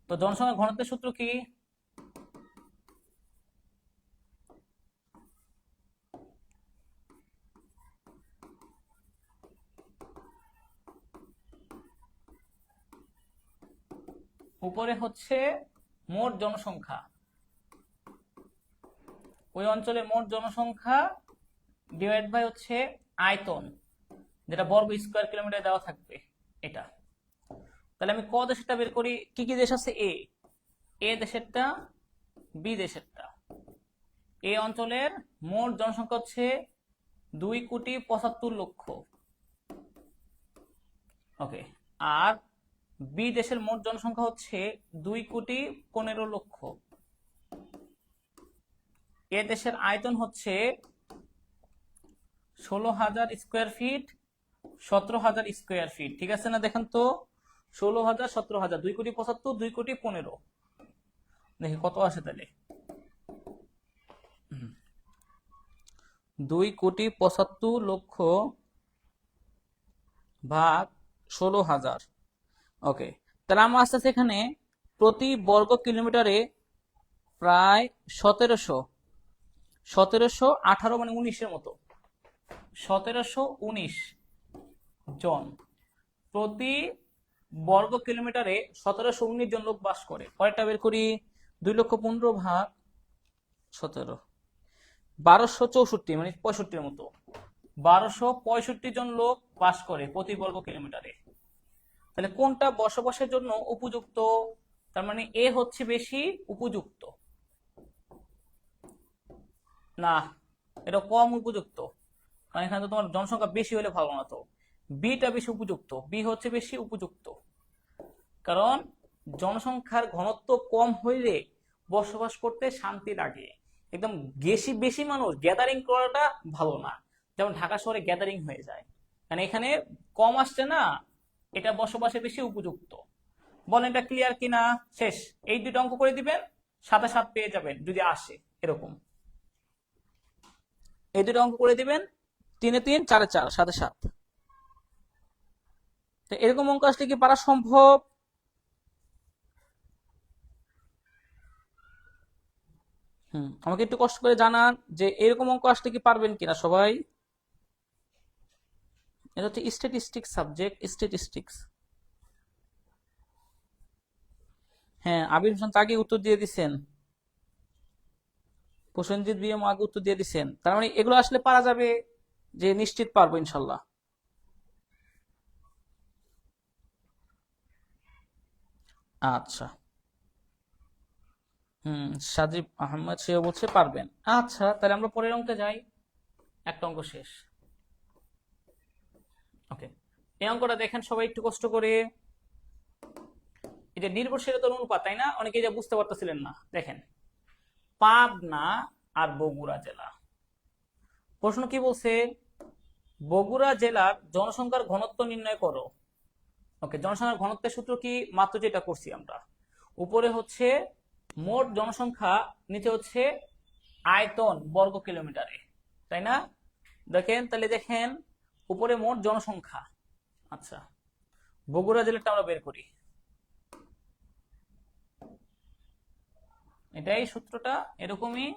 তো জনসংখ্যার ঘনত্বের সূত্র কি? উপরে হচ্ছে মোট জনসংখ্যা, ওই অঞ্চলের মোট জনসংখ্যা ডিভাইড বাই হচ্ছে আয়তন, যেটা বর্গ স্কয়ার কিলোমিটার দেওয়া থাকবে এটা। তাহলে আমি ক দেশেরটা বের করি। কি কি দেশ আছে? এ দেশেরটা, বি দেশেরটা। এ অঞ্চলের মোট জনসংখ্যা হচ্ছে 2,75,00,000। ওকে, আর বি দেশের মোট জনসংখ্যা হচ্ছে 2,15,00,000। এ দেশের আয়তন হচ্ছে 16,000 স্কোয়ার ফিট, 17,000 স্কোয়ার ফিট। ঠিক আছে না? দেখেন তো, 16,000, 17,000, 2,75,000, 2,15,00,000। দেখি কত আসে তাহলে। 2,75,00,000 ভাগ 16,000। ওকে, তাহলে আমরা আস্তে আস্তে এখানে প্রতি বর্গ কিলোমিটারে প্রায় 1718 মানে 19-এর মতো, 1719 জন প্রতি বর্গ কিলোমিটারে 1719 জন লোক বাস করে। পরেরটা বের করি, 2,15,00,000 ভাগ 17, 1,264 মানে 65-এর মতো, 1,265 জন লোক বাস করে প্রতি বর্গ কিলোমিটারে। তাহলে কোনটা বসবাসের জন্য উপযুক্ত? তার মানে এ হচ্ছে বেশি উপযুক্ত না, এটা কম উপযুক্ত, কারণ এখানে তো তোমার জনসংখ্যা বেশি হলে ভালো না। তো বিটা বেশি উপযুক্ত, বি হচ্ছে বেশি উপযুক্ত, কারণ জনসংখ্যার ঘনত্ব কম হইলে বসবাস করতে শান্তি লাগে। একদম বেশি বেশি মানুষ গ্যাদারিং করাটা ভালো না, যেমন ঢাকা শহরে গ্যাদারিং হয়ে যায়, কারণ এখানে কম আসছে না, এটা বসবাসে বেশি উপযুক্ত। বলেন এটা ক্লিয়ার কিনা? শেষ। এই দুটো অঙ্ক করে দিবেন, 7 পেয়ে যাবেন যদি আসে এরকম। এই দুটো অঙ্ক করে দিবেন, 3-3, 4-4, 7-7। তো এরকম অঙ্ক আসলে কি পারা সম্ভব? আমাকে একটু কষ্ট করে জানান যে এরকম অঙ্ক আসলে কি পারবেন কিনা সবাই। এটা হচ্ছে স্ট্যাটিস্টিক্স সাবজেক্ট, স্ট্যাটিস্টিক্স। হ্যাঁ, আবির হোসেন আগে উত্তর দিয়ে দিছেন, প্রসেনজিৎ বিএম আগে উত্তর দিয়ে দিছেন, তার মানে এগুলো আসলে পারা যাবে, যে নিশ্চিত পারবো ইনশাল্লাহ। আচ্ছা, সাজিব আহমেদ সেও বলছে পারবেন। আচ্ছা, তাহলে আমরা পরের অঙ্কে যাই, একটা অঙ্ক শেষ। ওকে, এই অঙ্কটা দেখেন সবাই একটু কষ্ট করে। এটা নির্ভরশীলতার অনুপাত, তাই না? অনেকে যা বুঝতে পারতেছিলেন না, দেখেন পাবনা আর বগুড়া জেলা। প্রশ্ন কি বলছে? বগুড়া জেলার জনসংখ্যার ঘনত্ব নির্ণয় করো। ওকে, জনসংখ্যার ঘনত্বের সূত্র কি? মাত্র যেটা করছি আমরা, উপরে হচ্ছে মোট জনসংখ্যা, নিচে হচ্ছে আয়তন বর্গ কিলোমিটারে, তাই না? দেখেন তাহলে, দেখেন উপরে মোট জনসংখ্যা। আচ্ছা, বগুড়া জেলাটা আমরা বের করি, এটাই সূত্রটা এরকমই।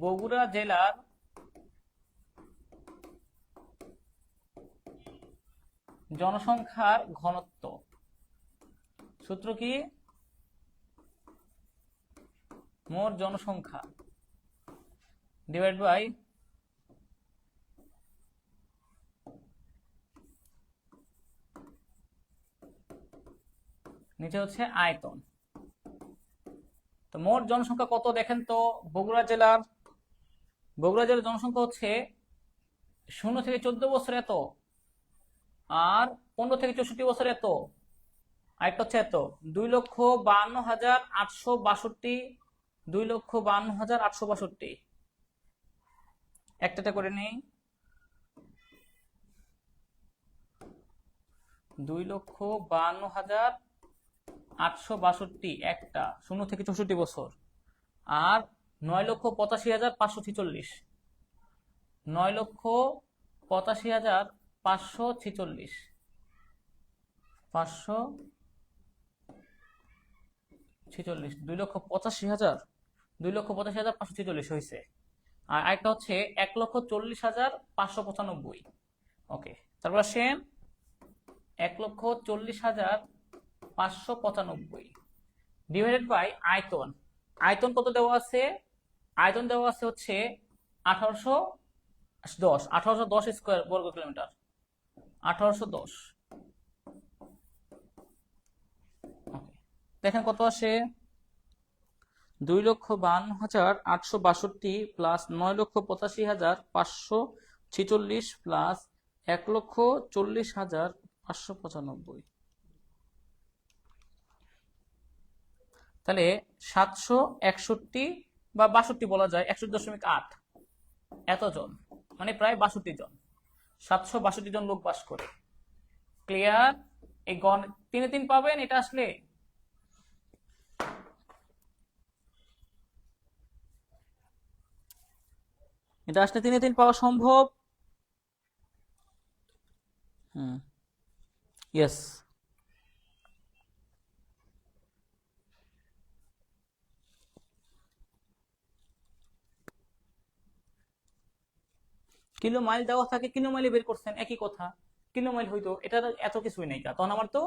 বগুড়া জেলার জনসংখ্যার ঘনত্ব, সূত্র কি? মোট জনসংখ্যা ডিভাইড বাই নিচে হচ্ছে আয়তন। তো মোট জনসংখ্যা কত দেখেন তো? বগুড়া জেলার জনসংখ্যা হচ্ছে 0 থেকে 14 বছর এত, আর 15 থেকে 64 বছর এত, আরেকটা হচ্ছে এত, 2,52,862, 2,52,862। একটা করে নেই, 2,52,862 একটা, 0 থেকে 64 বছর, আর 9,85,546, 9,85,546, 546, 2,85,546 হয়েছে। আর আরেকটা হচ্ছে 1,40,595। ওকে, তারপর আসেন 1,40,595 ডিভাইডেড বাই আয়তন। আয়তন কত দেওয়া আছে? আয়তন দেওয়া আছে হচ্ছে 1810 স্কোয়ার বর্গ কিলোমিটার, 1810। দেখেন কত আসে, 2,52,862 প্লাস 9,85,546 প্লাস 1,40,595। তাহলে 761 বা 62 বলা যায়, 61.8 এতজন, মানে প্রায় 62 জন, 762 জন লোক বাস করে। ক্লিয়ার? এই গণ 3 পাবেন, এটা আসলে এটা আসলে 3 পাওয়া সম্ভব। ইয়েস। কিলো মাইল দেওয়া থাকে, কিলো মাইলে বের করছেন, একই কথা। কিলো মাইল হইতো, এটা এত কিছুই নেই, তখন আমার তো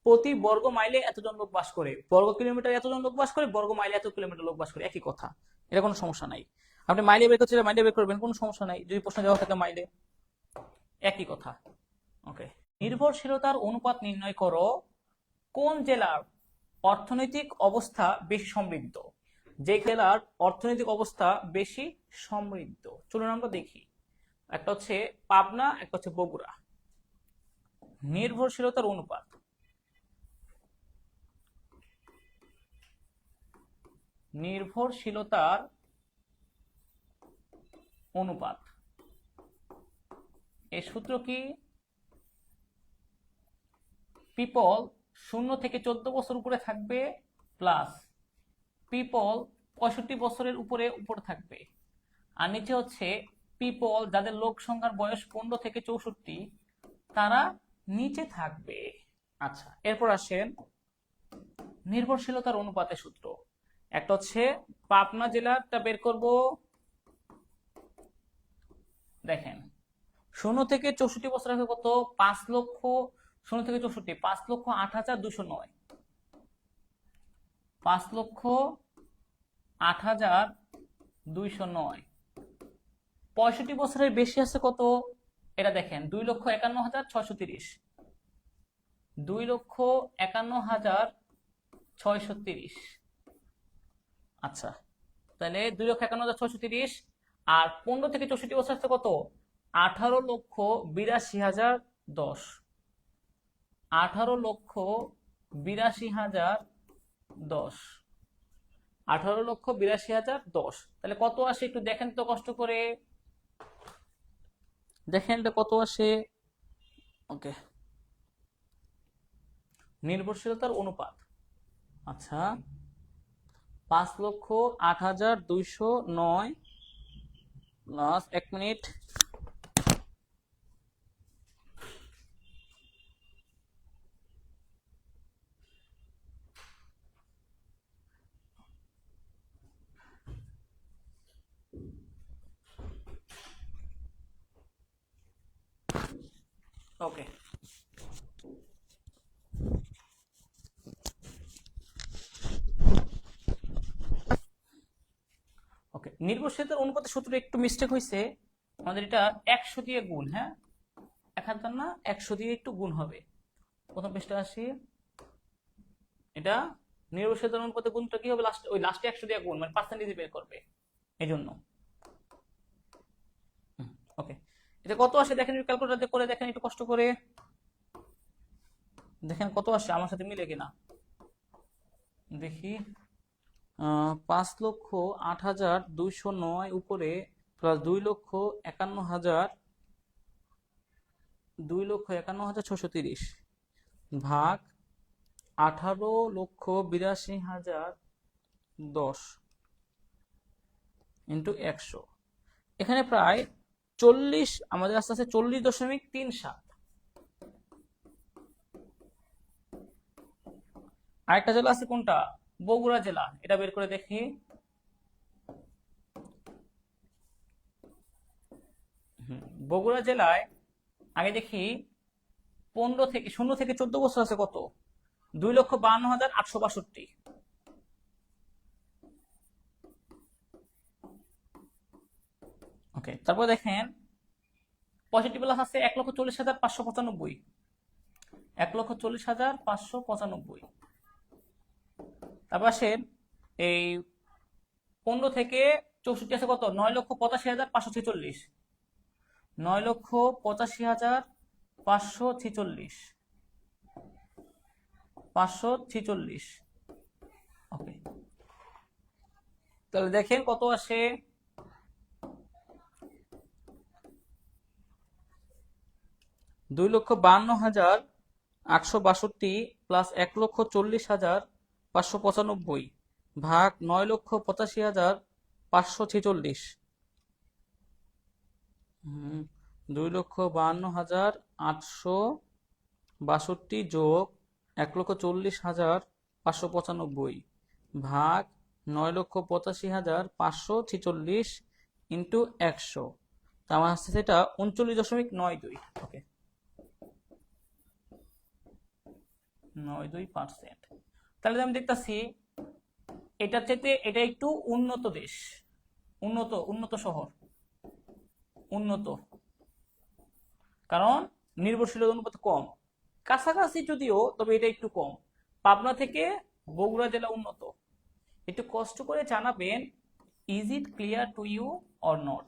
প্রতি বর্গ মাইলে এতজন লোক বাস করে, বর্গ কিলোমিটার এতজন লোক বাস করে, বর্গ মাইলে এত কিলোমিটার লোক বাস করে, একই কথা, এটা কোনো সমস্যা নাই। আপনি মাইলে বের করছেন, মাইলে বের করবেন, কোনো সমস্যা নাই, যদি প্রশ্ন দেওয়া থাকে মাইলে, একই কথা। ওকে, নির্ভরশীলতার অনুপাত নির্ণয় করো। কোন জেলার অর্থনৈতিক অবস্থা বেশি সমৃদ্ধ? যে জেলার অর্থনৈতিক অবস্থা বেশি সমৃদ্ধ, চলুন আমরা দেখি। একটা হচ্ছে পাবনা, একটা হচ্ছে বগুড়া। নির্ভরশীলতার অনুপাত, নির্ভরশীলতার অনুপাত এর সূত্র কি? পিপল 0 থেকে 14 বছর উপরে থাকবে প্লাস পিপল 65 বছরের উপরে থাকবে, আর নিচে হচ্ছে পিপল যাদের লোক সংখ্যার বয়স 15 থেকে 64 তারা নিচে থাকবে। আচ্ছা, এরপর আসেন নির্ভরশীলতার অনুপাতের সূত্র। একটা হচ্ছে পাবনা জেলারটা বের করব, দেখেন 0 থেকে 64 বছর আগে কত, 5 লক্ষ, 0 থেকে 64, 5,08,209, 5,08,209। 65 বছরের বেশি আছে কত, এটা দেখেন 2,51,630, 2,51,630। আচ্ছা, তাহলে 2,51,630। আর 15 থেকে 64 বছর আছে কত, 18,82,010, 18,82,010, 18,82,010। তাহলে কত আসে একটু দেখেন তো কষ্ট করে, দেখেন এটা কত আসে। ওকে, নির্ভরশীলতার অনুপাত। আচ্ছা, 5,08,209 প্লাস, 1 মিনিট, ওকে। ওকে, নির্ভরশীলতার অনুপাতের সূত্রে একটু মিস্টেক হয়েছে, আমাদের এটা 100 দিয়ে গুণ, হ্যাঁ 1000 না, 100 দিয়ে একটু গুণ হবে। প্রথম পৃষ্ঠা আসি, এটা নির্ভরশীলতার অনুপাতের গুণটা কি হবে, লাস্ট ওই লাস্টে 100 দিয়ে গুণ, মানে পার্সেন্টেজ বের করবে, এই জন্য। ওকে, এটা কত আসে দেখেন, ক্যালকুলেটর করে দেখেন একটু কষ্ট করে, দেখেন কত আসে, আমার সাথে মিলে কিনা দেখি। 5,08,209 উপরে প্লাস 2,51,630 ভাগ 18,82,010 ইন্টু 100। এখানে প্রায় 40, আমাদের আস্তে আস্তে 40.37। আরেকটা জেলা আছে কোনটা, বগুড়া জেলা, এটা বের করে দেখি। বগুড়া জেলায় আগে দেখি 0 থেকে 14 বছর আছে কত, 2,52,862। ওকে, তারপর দেখেন 65 প্লাস আছে 1,40,595, 1,40,595। তারপর আসেন এই 15 থেকে 64 আছে কত, 9,85,546, 9,85,546, 546। ওকে, তাহলে দেখেন কত আসে, 2,52,862 প্লাস 1,40,595 ভাগ 9,85,546। 2,52,862 যোগ 1,40,595 ভাগ 9,85,546 ইন্টু 100। তা আমার আসছে সেটা 39.92। ওকে, 92%। তাহলে আমি দেখতেছি এটার চাইতে এটা একটু উন্নত দেশ, উন্নত শহর, উন্নত, কারণ নির্ভরশীলতার অনুপাত কম। কাছাকাছি যদিও, তবে এটা একটু কম। পাবনা থেকে বগুড়া জেলা উন্নত। একটু কষ্ট করে জানাবেন, is it clear to you or not.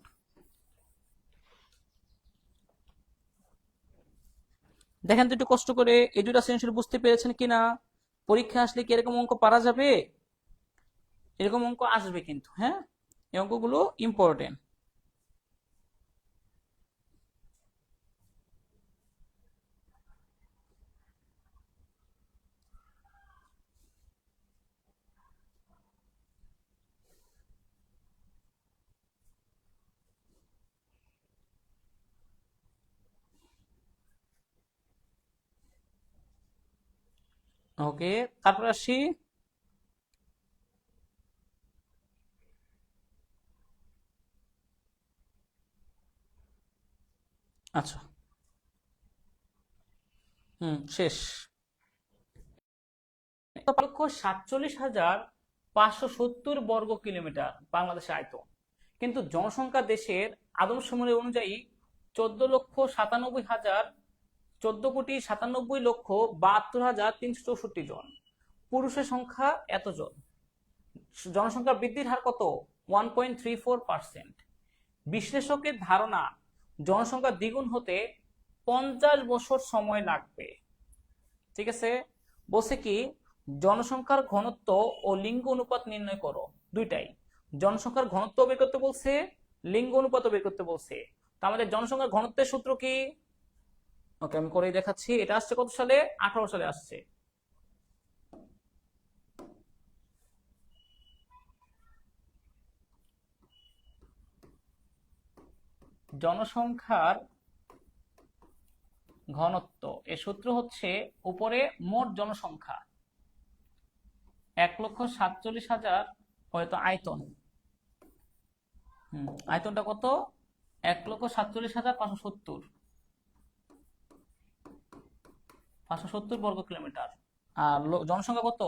দেখেন তো একটু কষ্ট করে এই দুটা সৃজনশীল বুঝতে পেরেছেন কিনা, পরীক্ষা আসলে কি এরকম অঙ্ক পারা যাবে, এরকম অঙ্ক আসবে কিন্তু, হ্যাঁ এই অঙ্কগুলো ইম্পর্টেন্ট। ওকে, তারপর আসি আচ্ছা, শেষ। 1,47,570 বর্গ কিলোমিটার বাংলাদেশের আয়তন, কিন্তু জনসংখ্যা দেশের আদমশুমারি অনুযায়ী 14,97,72,364 জন। পুরুষের সংখ্যা এতজন। জনসংখ্যা বৃদ্ধির হার কত? 1.34%। বিশ্লেষকের ধারণা জনসংখ্যা দ্বিগুণ হতে 50 বছর সময় লাগবে। ঠিক আছে, বলছে কি জনসংখ্যার ঘনত্ব ও লিঙ্গ অনুপাত নির্ণয় করো, দুইটাই। জনসংখ্যার ঘনত্ব বের করতে বলছে, লিঙ্গ অনুপাত বের করতে বলছে। তা আমাদের জনসংখ্যার ঘনত্বের সূত্র কি? ওকে, আমি করেই দেখাচ্ছি। এটা আসছে কত সালে? 18 সালে আসছে। জনসংখ্যার ঘনত্ব এর সূত্র হচ্ছে উপরে মোট জনসংখ্যা 1,47,000, হয়তো আয়তন, আয়তনটা কত? 1,47,570 বর্গ কিলোমিটার। আর জনসংখ্যা কত?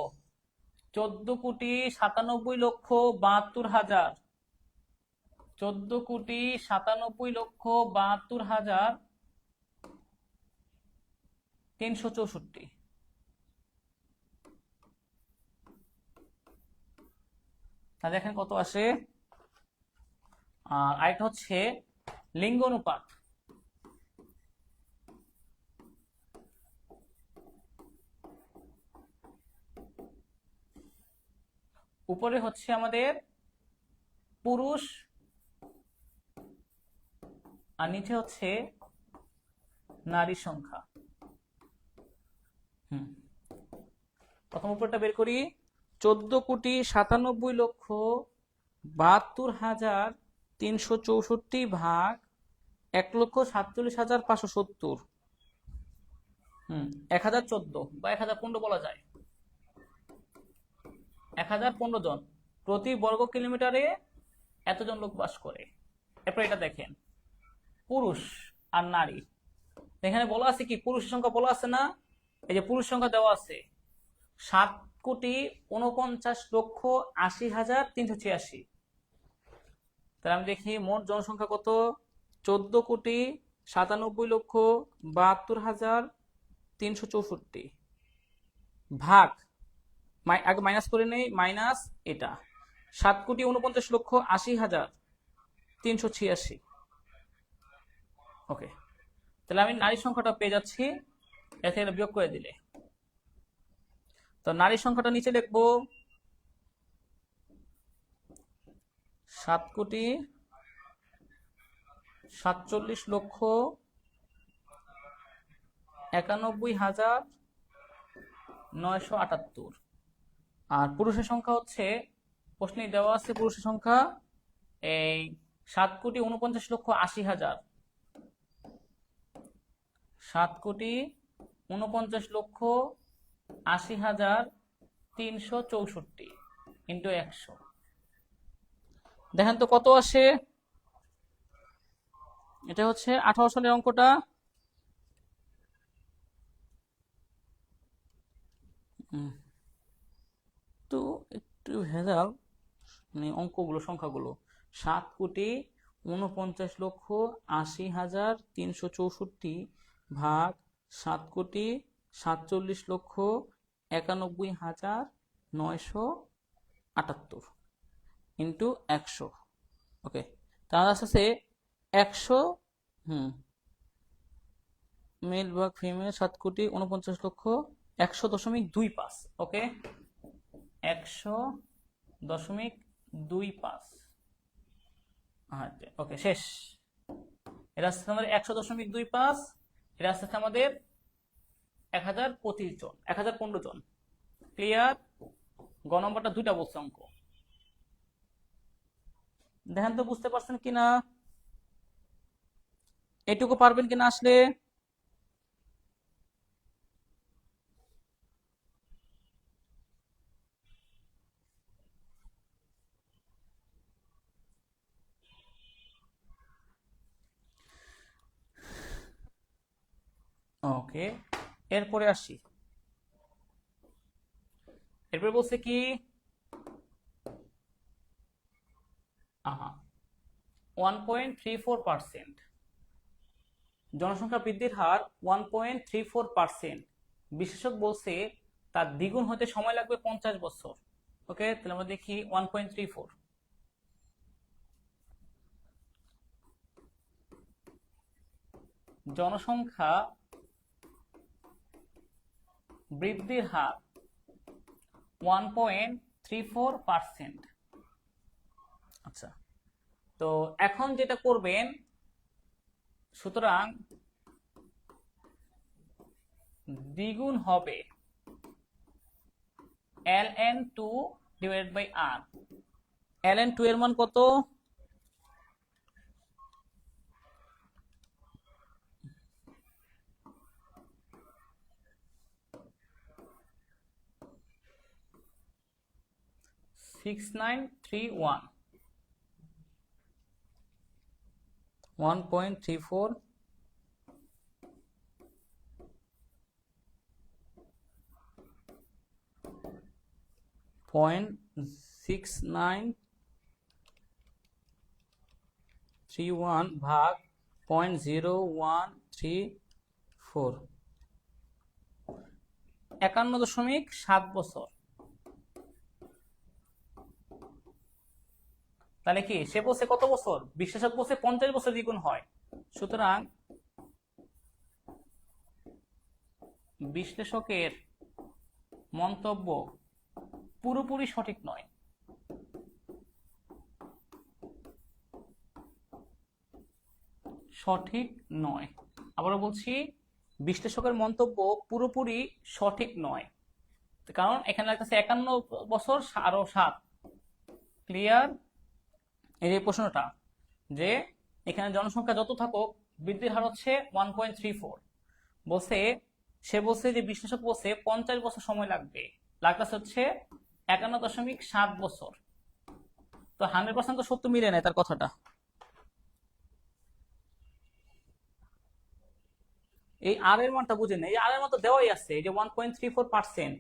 14,97,72,000। 14,97,72,364। তা দেখেন কত আসে। আর আরেকটা হচ্ছে লিঙ্গ অনুপাত। উপরে হচ্ছে আমাদের পুরুষ আর নিচে হচ্ছে নারী সংখ্যা। প্রথম উপরটা বের করি। 14,97,72,364 ভাগ 1,47,570। 1014 বা 1015 বলা যায়। 1015 জন প্রতি বর্গ কিলোমিটারে এতজন লোক বাস করে। এরপর এটা দেখেন পুরুষ আর নারী। এখানে বলা আছে কি পুরুষের সংখ্যা বলা আছে না? এই যে পুরুষ সংখ্যা দেওয়া আছে 7,49,80,386। তাহলে আমি দেখি মোট জনসংখ্যা কত? 14,97,72,364 ভাগ, আগে মাইনাস করে নেই, মাইনাস এটা 7,49,80,386। ওকে, তাহলে আমি নারীর সংখ্যাটা পেয়ে যাচ্ছি, এর থেকে বিয়োগ করে দিলে। তো নারীর সংখ্যাটা নিচে লিখবো 7,47,91,978। আর পুরুষের সংখ্যা হচ্ছে প্রশ্নে দেওয়া আছে পুরুষের সংখ্যা এই 7,49,80,000। 7,49,80,364 ইন্টু 100। দেখেন তো কত আসে। এটা হচ্ছে 18 সালের অঙ্কটা। তো একটু ভেজাল মানে অঙ্কগুলো, সংখ্যাগুলো। 7,49,80,364 ভাগ 7,47,91,978 ইন্টু 100। ওকে, তার আছে 100। মেল ভাগ ফিমেল 7,49,00,000 100.25। ওকে, 100.25। ওকে, শেষ। এটা আসছে আমাদের 100.25। এটা আসছে আমাদের 1025 জন, 1015 জন। ক্লিয়ার? গ নম্বরটা দুইটা বলছে অঙ্ক। দেখেন তো বুঝতে পারছেন কিনা, এটুকু পারবেন কিনা আসলে। ওকে, এরপরে আসি। এরপরে বলছে কি 1.34%, জনসংখ্যা বৃদ্ধির হার 1.34%। বিশেষজ্ঞ বলছে তার দ্বিগুণ হতে সময় লাগবে 50 বছর। ওকে, তাহলে আমরা দেখি 1.34, জনসংখ্যা বৃদ্ধির হার 1.34%। আচ্ছা, তো এখন যেটা করবেন, সুতরাং দ্বিগুণ হবে ln2 divided by r। ln2 এর মান কত? 6931, 1.34 0.6931 ভাগ 0.0134, 51.7 বছর। তাহলে কি সে বলছে কত বছর? বিশ্লেষক বলছে 50 বছর দ্বিগুণ হয়। সুতরাং বিশ্লেষকের মন্তব্য পুরোপুরি সঠিক নয়। সঠিক নয়। আবারও বলছি, বিশ্লেষকের মন্তব্য পুরোপুরি সঠিক নয়, কারণ এখানে লাগতেছে 51 বছর আরো 7। ক্লিয়ার? এই যে প্রশ্নটা, যে এখানে জনসংখ্যা যত থাকুক বৃদ্ধির হার হচ্ছে 1.34, বলছে সে বলছে যে বিশ্লেষক বলছে 50 বছর সময় লাগবে, লাগতেছে হচ্ছে 51.7 বছর। তো 100% তো সত্য মিলে নেয় তার কথাটা। এই আর এর মানটা বুঝে নেই, আর এর মান তো দেওয়াই আছে, এই যে 1.34%।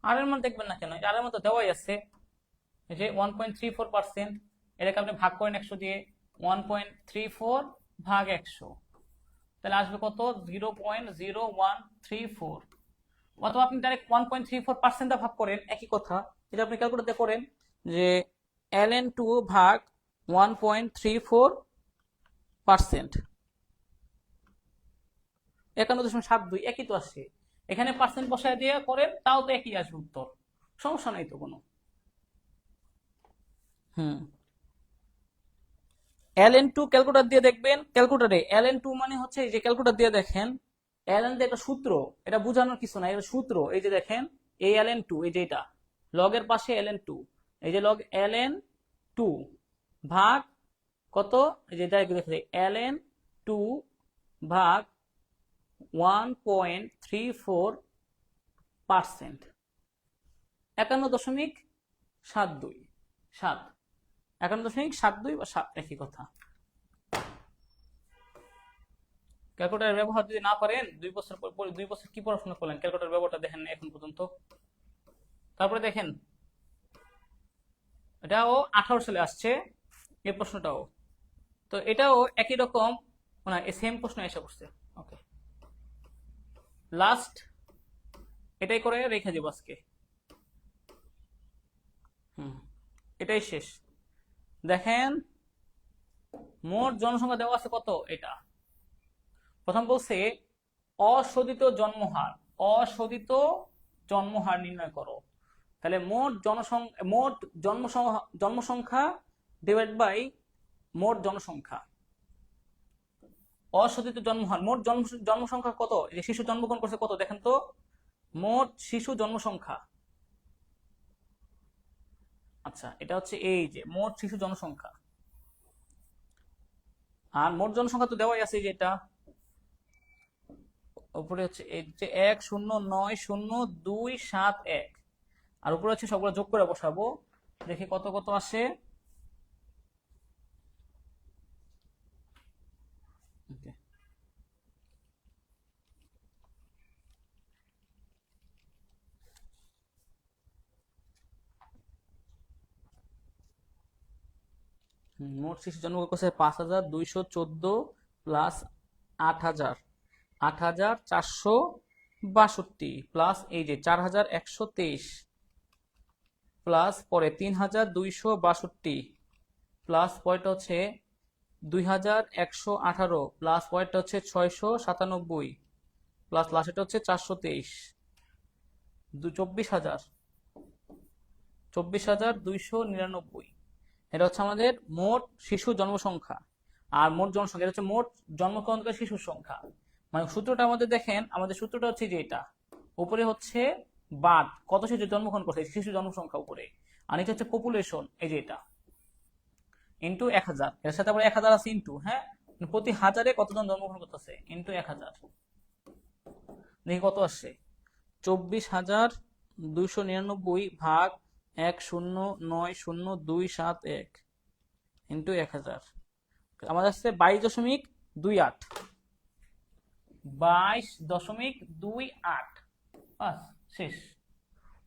আর এর মান দেখবেন না কেন, আর এর মান তো দেওয়াই আছে, এই যে 1.34%। এটাকে আপনি ভাগ করেন 100 দিয়ে, 1.34 ভাগ 100, তাহলে আসবে কত? 0.0134। অথবা আপনি ডাইরেক্ট 1.34% ভাগ করেন, একই কথা। এটা আপনি ক্যালকুলেট দিয়ে করেন যে ln2 ভাগ 1.34%, 51.72, একই তো আসে। এখানে পার্সেন্ট বসায় দিয়ে করেন, তাও তো একই আসবে উত্তর, সমস্যা নাই তো কোনো। ln2 ক্যালকুলেটর দিয়ে দেখবেন, ক্যালকুলেটরে ln2 মানে হচ্ছে, এই যে ক্যালকুলেটর দিয়ে দেখেন, ln যে একটা সূত্র, এটা বোঝানোর কিছু না, এটা সূত্র। এই যে দেখেন, এই ln2, এই যে এটা লগের পাশে ln2, এই যে লগ ln2 ভাগ কত, এই যে ডাইরেক্ট দেখে ln2 ভাগ 1.34%, 51.72, 7, 51.72 বা 7, একই কথা। ক্যালকুলেটর ব্যবহার যদি না পারেন, 2 বছর পর 2 বছর কি পড়াশোনা করলেন? ক্যালকুলেটর ব্যবহারটা দেখেন না এখন পর্যন্ত। তারপরে দেখেন, এটাও 18 সালে আসছে এই প্রশ্নটাও, তো এটাও একই রকম, মানে সেম প্রশ্ন এসে পড়ছে। ওকে, লাস্ট এটাই করে রেখে দেব আজকে। এটাই শেষ। দেখেন, মোট জনসংখ্যা দেওয়া আছে কত? এটা প্রথম বলছে অশোধিত জন্মহার, অশোধিত জন্মহার নির্ণয় করো। তাহলে মোট জন্মসংখ্যা ডিভাইড বাই মোট জনসংখ্যা। অশোধিত জন্মহার, মোট জন্মসংখ্যা কত? এই যে শিশু জন্মগ্রহণ করছে কত দেখেন তো, মোট শিশু জন্মসংখ্যা। আচ্ছা, এটা হচ্ছে এই যে মোট শিশু জনসংখ্যা, আর মোট জনসংখ্যা তো দেওয়াই আছে, যে এটা উপরে হচ্ছে এই যে 109027 আর উপরে হচ্ছে সবগুলো যোগ করে বসাবো, দেখি কত কত আসে। মোট শিশু জন্ম করছে 5214 প্লাস 8000, 8462 প্লাস এই যে 4123 প্লাস পরে 3262 প্লাস পরেরটা হচ্ছে 2118 প্লাস পরেরটা হচ্ছে 697 প্লাস লাস্টেরটা হচ্ছে 423, 24299। এটা হচ্ছে আমাদের মোট শিশু জন্মসংখ্যা। আর মোট জনসংখ্যা, এটা হচ্ছে মোট জন্মগ্রহণকারী শিশুর সংখ্যা। মানে সূত্রটা আমাদের দেখেন, আমাদের সূত্রটা হচ্ছে যে এটা উপরে হচ্ছে বাদ কত শিশু জন্মগ্রহণ করছে, শিশু জন্মসংখ্যা উপরে, আর এটা হচ্ছে পপুলেশন, এই যে এটা ইন্টু 1000, এর সাথে আবার 1000 আছে ইন্টু, হ্যাঁ, প্রতি হাজারে কতজন জন্মগ্রহণ করতেছে ইন্টু 1000। দেখি কত আসছে, 24,299 ভাগ 1090271 ইন্টু 1000, আমাদের আসছে 22.28, 22.28। বাস, শেষ।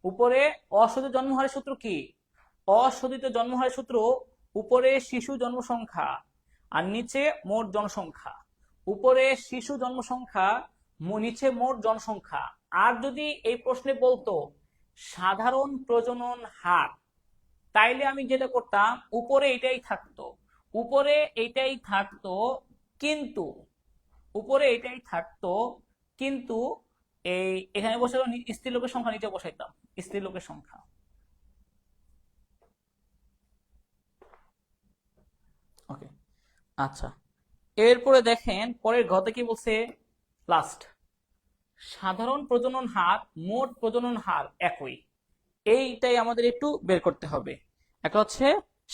উপরে অশোধিত জন্মহারের সূত্র কি? অশোধিত জন্মহারের সূত্র উপরে শিশু জন্মসংখ্যা আর নিচে মোট জনসংখ্যা। উপরে শিশু জন্মসংখ্যা, নিচে মোট জনসংখ্যা। আর যদি এই প্রশ্নে বলতো সাধারণ প্রজনন হার, তাইলে আমি যেটা করতাম, উপরে এটাই থাকতো, উপরে এটাই থাকতো, কিন্তু উপরে এটাই থাকতো, কিন্তু এই এখানে বসে স্ত্রীলোকের সংখ্যা নিচে বসাইতাম, স্ত্রীলোকের সংখ্যা। ওকে, আচ্ছা, এরপরে দেখেন পরের ঘতে কি বলছে, লাস্ট সাধারণ প্রজনন হার মোট প্রজনন হার একই, এইটাই আমাদের একটু বের করতে হবে। একটা হচ্ছে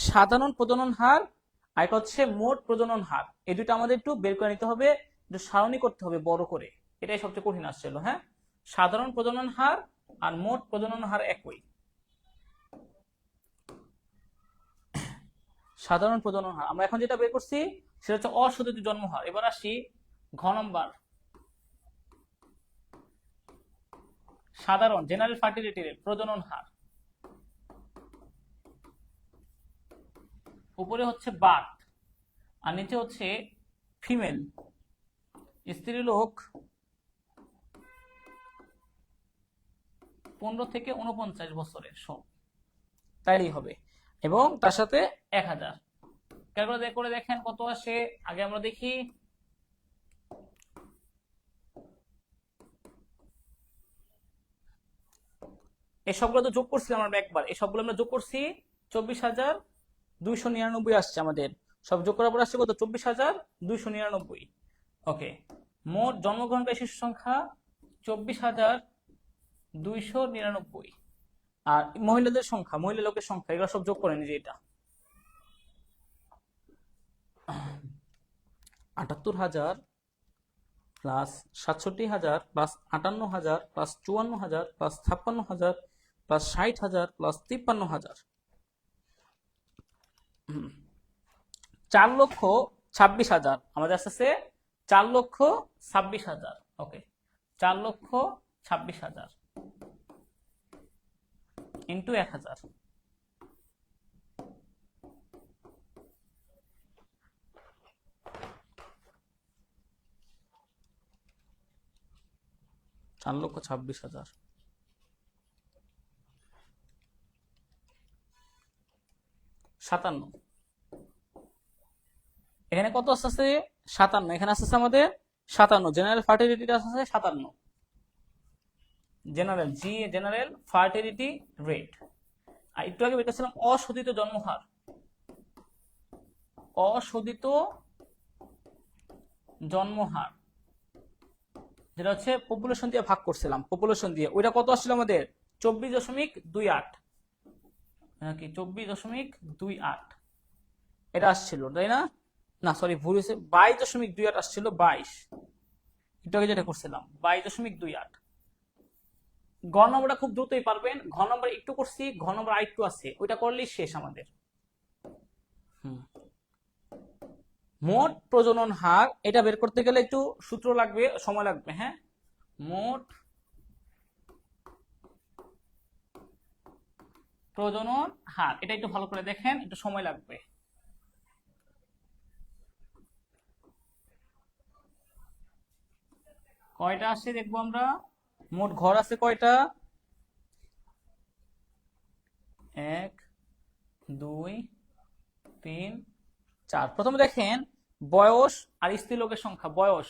সাধারণ প্রজনন হার আর একটা হচ্ছে মোট প্রজনন হার, এই দুটো আমাদের একটু বের করে নিতে হবে, একটু সারণী করতে হবে বড় করে, এটাই সবচেয়ে কঠিন আসছিল। হ্যাঁ, সাধারণ প্রজনন হার আর মোট প্রজনন হার একই। সাধারণ প্রজনন হার আমরা এখন যেটা বের করছি সেটা হচ্ছে অশোধিত জন্মহার। এবার আসি ঘ নম্বর, সাধারণ জেনারেল ফার্টিলিটি রেট, প্রজনন হার। উপরে হচ্ছে বার্থ আর নিচে হচ্ছে ফিমেল, স্ত্রীলোক 15 থেকে 49 বছরের সব, তাইলেই হবে, এবং তার সাথে 1000 ক্যালকুলেট করে দেখেন কত আসে। আগে আমরা দেখি, এই সবগুলো তো যোগ করছিলাম আমরা একবার, এই সবগুলো আমরা যোগ করছি, 24,299 আসছে আমাদের। সব যোগ করার পর আসছে কত, 24,299। ওকে, মোট জন্মগ্রহণকারী শিশু সংখ্যা 24,299, আর মহিলাদের সংখ্যা, মহিলা লোকের সংখ্যা, এগুলো সব যোগ করেন যে এটা 78,000 plus 67,000 plus 58,000 plus 54,000 plus 56,000 plus 60,000 plus 53,000, 4,26,000 আমাদের আসতেছে, 4,26,000। ওকে, 4,26,000 ইন্টু 1000, চার লক্ষ 26,000, সাতান্ন। এখানে কত আসছে, 57, এখানে আসছে আমাদের 57, জেনারেল ফার্টিলিটিটা আসছে 57, জেনারেল ফার্টিলিটি রেট। আর একটু আগে বেরোছিলাম অশোধিত জন্মহার, অশোধিত জন্মহার যেটা হচ্ছে পপুলেশন দিয়ে ভাগ করছিলাম, পপুলেশন দিয়ে, ওইটা কত আসছিল আমাদের, 24.28 নাকি 24.28 এটা আসছিল, তাই না? না সরি, ভুল হয়েছে, 22.28 আসছিল, 22, একটু আগে যেটা করছিলাম 22.28। ঘ নম্বরটা খুব দ্রুতই পারবেন, ঘ নম্বর একটু করছি, ঘ নম্বর আরেকটু আছে, ওইটা করলেই শেষ আমাদের। মোট প্রজনন হার, এটা বের করতে গেলে একটু সূত্র লাগবে, সময় লাগবে। হ্যাঁ, মোট প্রজনন হার, এটা একটু ভালো করে দেখেন, একটু সময় লাগবে। কয়টা আসে দেখবো আমরা। মোট ঘর আছে কয়টা? 1 2 3 4। প্রথমে দেখেন বয়স আর স্ত্রী লোকের সংখ্যা। বয়স,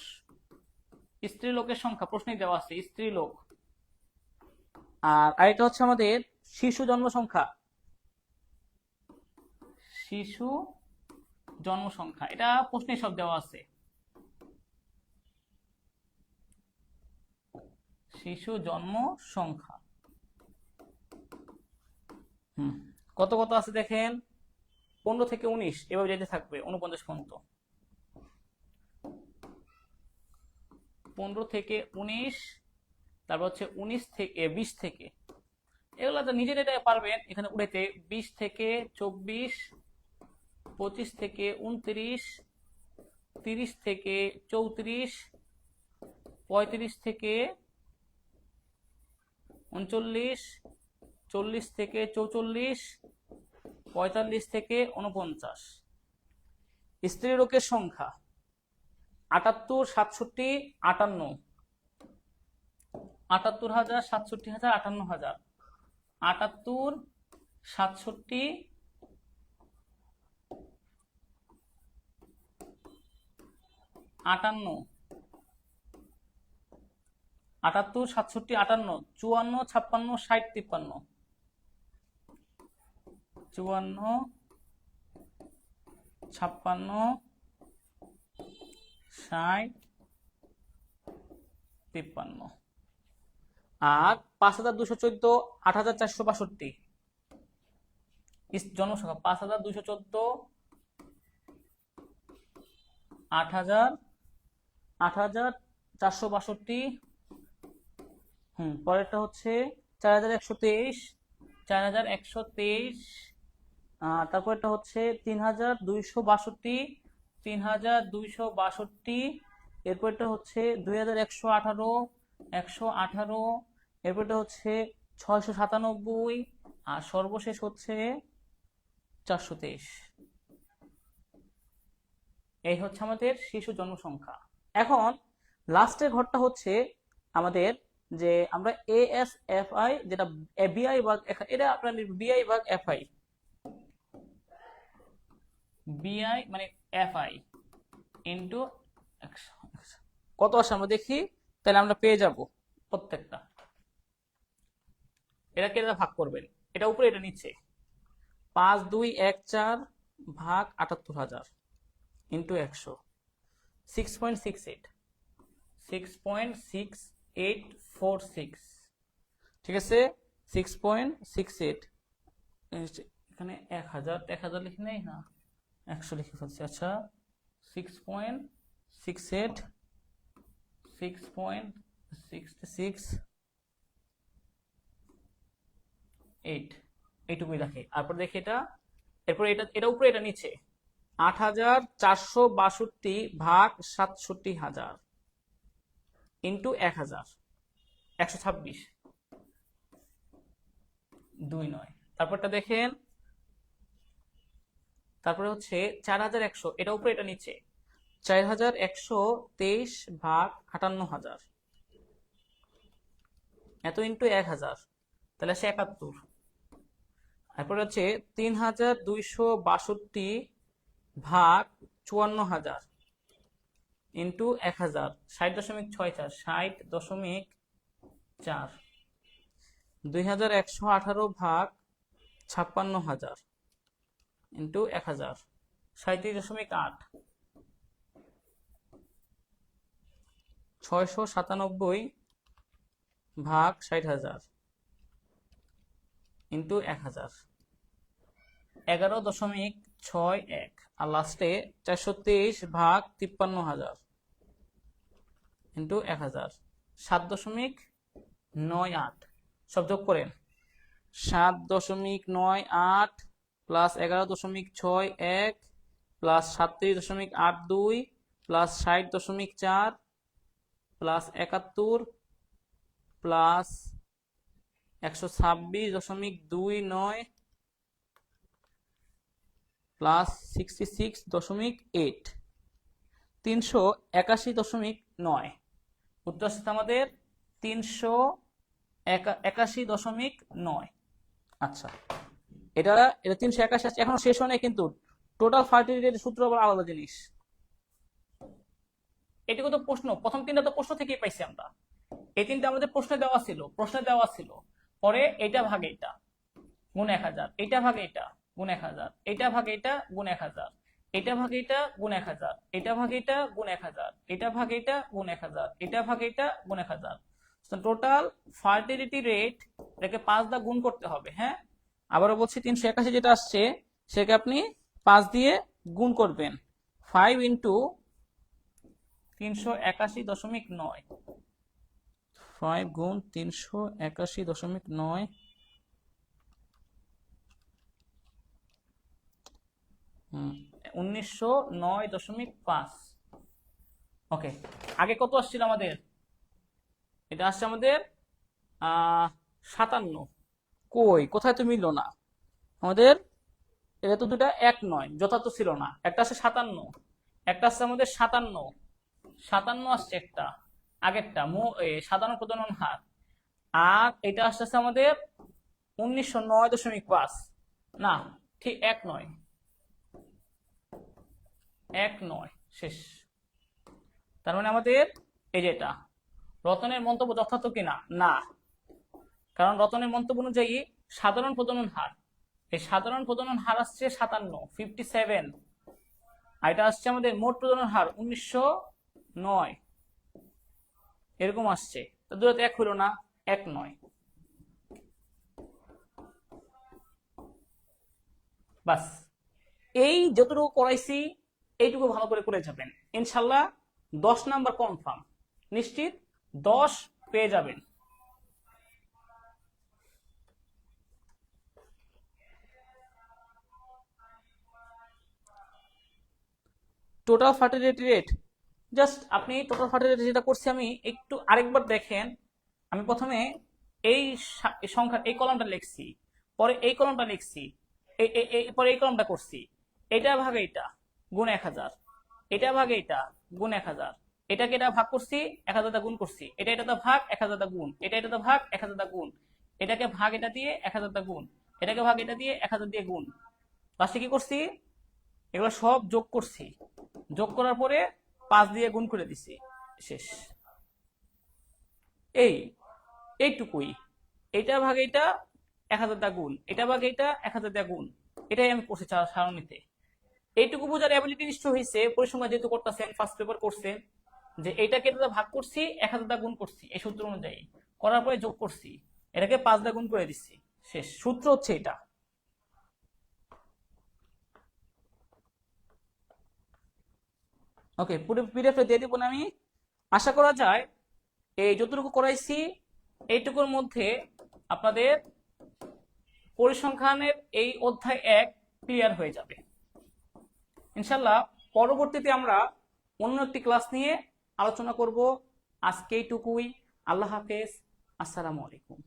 স্ত্রী লোকের সংখ্যা প্রশ্নে দেওয়া আছে, স্ত্রী লোক। আর আরেকটা হচ্ছে আমাদের শিশু জন্ম সংখ্যা। শিশু জন্ম সংখ্যা এটা প্রশ্নে সব দেওয়া আছে। শিশু জন্ম সংখ্যা কত কত আছে দেখেন, 15 থেকে 19 এভাবে যেতে থাকবে 49 পর্যন্ত। 15 থেকে 19, তারপর হচ্ছে 19 থেকে 20 থেকে, এগুলো তো নিজের এটা পারবেন এখানে উঠাইতে। 20 থেকে 24, 25 থেকে 29, 30 থেকে 34, 35 থেকে 39, 40 থেকে 44, 45 থেকে 49। স্ত্রী লোকের সংখ্যা 78, 67, 58, 78,000, 67,000, 58,000। 78, 67, 58, 78, 67, 58, 54, 56, 60, 53, 54, 56, 60, 53। আর 5214, 8462 জনসংখ্যা। 5214, 8462। পরেরটা হচ্ছে 4123, 4123। তারপরটা হচ্ছে 3262, 3262। এরপরটা হচ্ছে 2118, 118। এরপরটা হচ্ছে 697। আর সর্বশেষ হচ্ছে 423। এই হচ্ছে আমাদের শিশু জনসংখ্যা। এখন লাস্টের ঘরটা হচ্ছে আমাদের যে আমরা ASFI, যেটা বিআই ভাগ, এটা আপনার বিআই ভাগ এফআই। বিআই মানে এফআই ইন্টু কত আসে আমরা দেখি, তাহলে আমরা পেয়ে যাব প্রত্যেকটা। এটাকে এটা ভাগ করবেন, এটা উপরে এটা নিচে। 5214 ভাগ 78,000 ইন্টু 100, 6.68, 6.6846। ঠিক আছে, 6.68। এখানে 1000, 1000 লিখে নেই না, 100 লিখে ফেলছি। আচ্ছা, 6.68, 6.668, এইটুকুই রাখে। তারপর দেখি এটা, এরপর এটা উপরে এটা নিচে। 8462 ভাগ 67,000 ইন্টু 1000, 126, 29। তারপরটা দেখেন, তারপরে হচ্ছে 4100, এটা উপরে এটা নিচে। 4123 ভাগ 58,000 এত ইন্টু 1000, তাহলে 71। তারপরে হচ্ছে 3262 ভাগ 54,000 ইন্টু 1000, 60.64, 60.4। 2118 ভাগ 56,000 ইন্টু 1000, 37.8। 697 ভাগ 60,000 ইন্টু 1000, 11.61। আর লাস্টে 423 ভাগ 53,000 ইন্টু 1000, 7.98। সব যোগ করেন, 7.98 plus 11.61 plus 37.82 plus 60.4 plus 71 plus 126.29 plus 66.8, 381.9। উত্তর আসছে আমাদের 381.9। আচ্ছা, এটা এটা 381 আসছে, এখনো শেষ হয় নাই কিন্তু। টোটাল ফার্টিলিটির সূত্র আবার আলাদা জিনিস। এটুকু তো প্রশ্ন, প্রথম তিনটা তো প্রশ্ন থেকেই পাইছি আমরা। এই তিনটা আমাদের প্রশ্নে দেওয়া ছিল। পরে এটা ভাগে এটা গুণ 1000, এটা ভাগে এটা গুণ 1000, এটা ভাগে এটা গুণ 1000, এটা ভাগে এটা গুণ 1000, এটা ভাগে এটা গুণ 1000, এটা ভাগে এটা গুণ 1000, এটা ভাগে এটা গুণ 1000। টোটাল ফার্টিলিটি রেট এটাকে 5 দা গুণ করতে হবে। হ্যাঁ, আবারও বলছি 381 যেটা আসছে সেটাকে আপনি 5 দিয়ে গুণ করবেন। 5 ইন্টু 381.9, 5 গুণ 381.9, 1909.5। ওকে, আগে কত আসছিল আমাদের? এটা আসছে আমাদের 57। কোথায় তো মিললো না আমাদের? এটা তো দুটা এক নয়, যথার্থ ছিল না। একটা আছে 57, একটা আসছে আমাদের 57, 57 আসছে একটা আগেরটা সাধারণ প্রজনন হার। আর এটা আসছে আমাদের 1909.5। না, ঠিক এক নয়, শেষ। তার মানে আমাদের এই যেটা রতনের মন্তব্য যথার্থ কিনা? না, কারণ রতনের মন্তব্য অনুযায়ী সাধারণ প্রজনন হার, এই সাধারণ প্রজনন হার আসছে 57, আর এটা আসছে আমাদের মোট প্রজনন হার 1909, এরকম আসছে। তো দুটোতে এক হলো না, এক নয়। বাস, এই যতটুকু করাইছি এইটুকু ভালো করে করে যাবেন, ইনশাল্লাহ 10 নাম্বার কনফার্ম, নিশ্চিত 10 পেয়ে যাবেন। টোটাল ফার্টিলিটি রেট, জাস্ট আপনি টোটাল ফার্টিলিটি যেটা করছি আমি একটু আরেকবার দেখেন। আমি প্রথমে এই সংখ্যা এই কলমটা লিখছি, পরে এই কলমটা লিখছি, পরে এই কলমটা করছি। এটা ভাগে এটা গুণ 1000, এটা ভাগে এটা গুণ 1000, এটাকে এটা ভাগ করছি 1000 দা গুণ করছি, এটা দা ভাগ 1000 দা গুণ, এটা দা ভাগ 1000 দা গুণ, এটাকে ভাগ এটা দিয়ে 1000 দা গুণ, এটাকে ভাগ এটা দিয়ে 1000 দিয়ে গুণ। লাস্টে কি করছি? এগুলো সব যোগ করছি, যোগ করার পরে 5 দিয়ে গুণ করে দিছি, শেষ। এইটুকুই। এটা ভাগে এটা 1000 দা গুণ, এটা ভাগে এটা 1000 দা গুণ, এটাই আমি করছি সারণীতে। এইটুকু বোঝার অ্যাবিলিটি নিশ্চয় হয়েছে পরিসংখ্যান যেহেতু করতেছেন, ফার্স্ট পেপার করছেন, যে এটাকে এটা ভাগ করছি 1000 দা গুণ করছি এই সূত্র অনুযায়ী, করার পরে যোগ করছি, এটাকে 5 দা গুণ করে দিচ্ছি, শেষ। সূত্র হচ্ছে এটা। ওকে, পুরো পিডিএফটা দিয়ে দিব না আমি। আশা করা যায় এই যতটুকু করাইছি এইটুকুর মধ্যে আপনাদের পরিসংখ্যানের এই অধ্যায় 1 ক্লিয়ার হয়ে যাবে ইনশাল্লাহ। পরবর্তীতে আমরা অন্য একটি ক্লাস নিয়ে আলোচনা করব। আজকে এইটুকুই। আল্লাহ হাফেজ, আসসালামু আলাইকুম।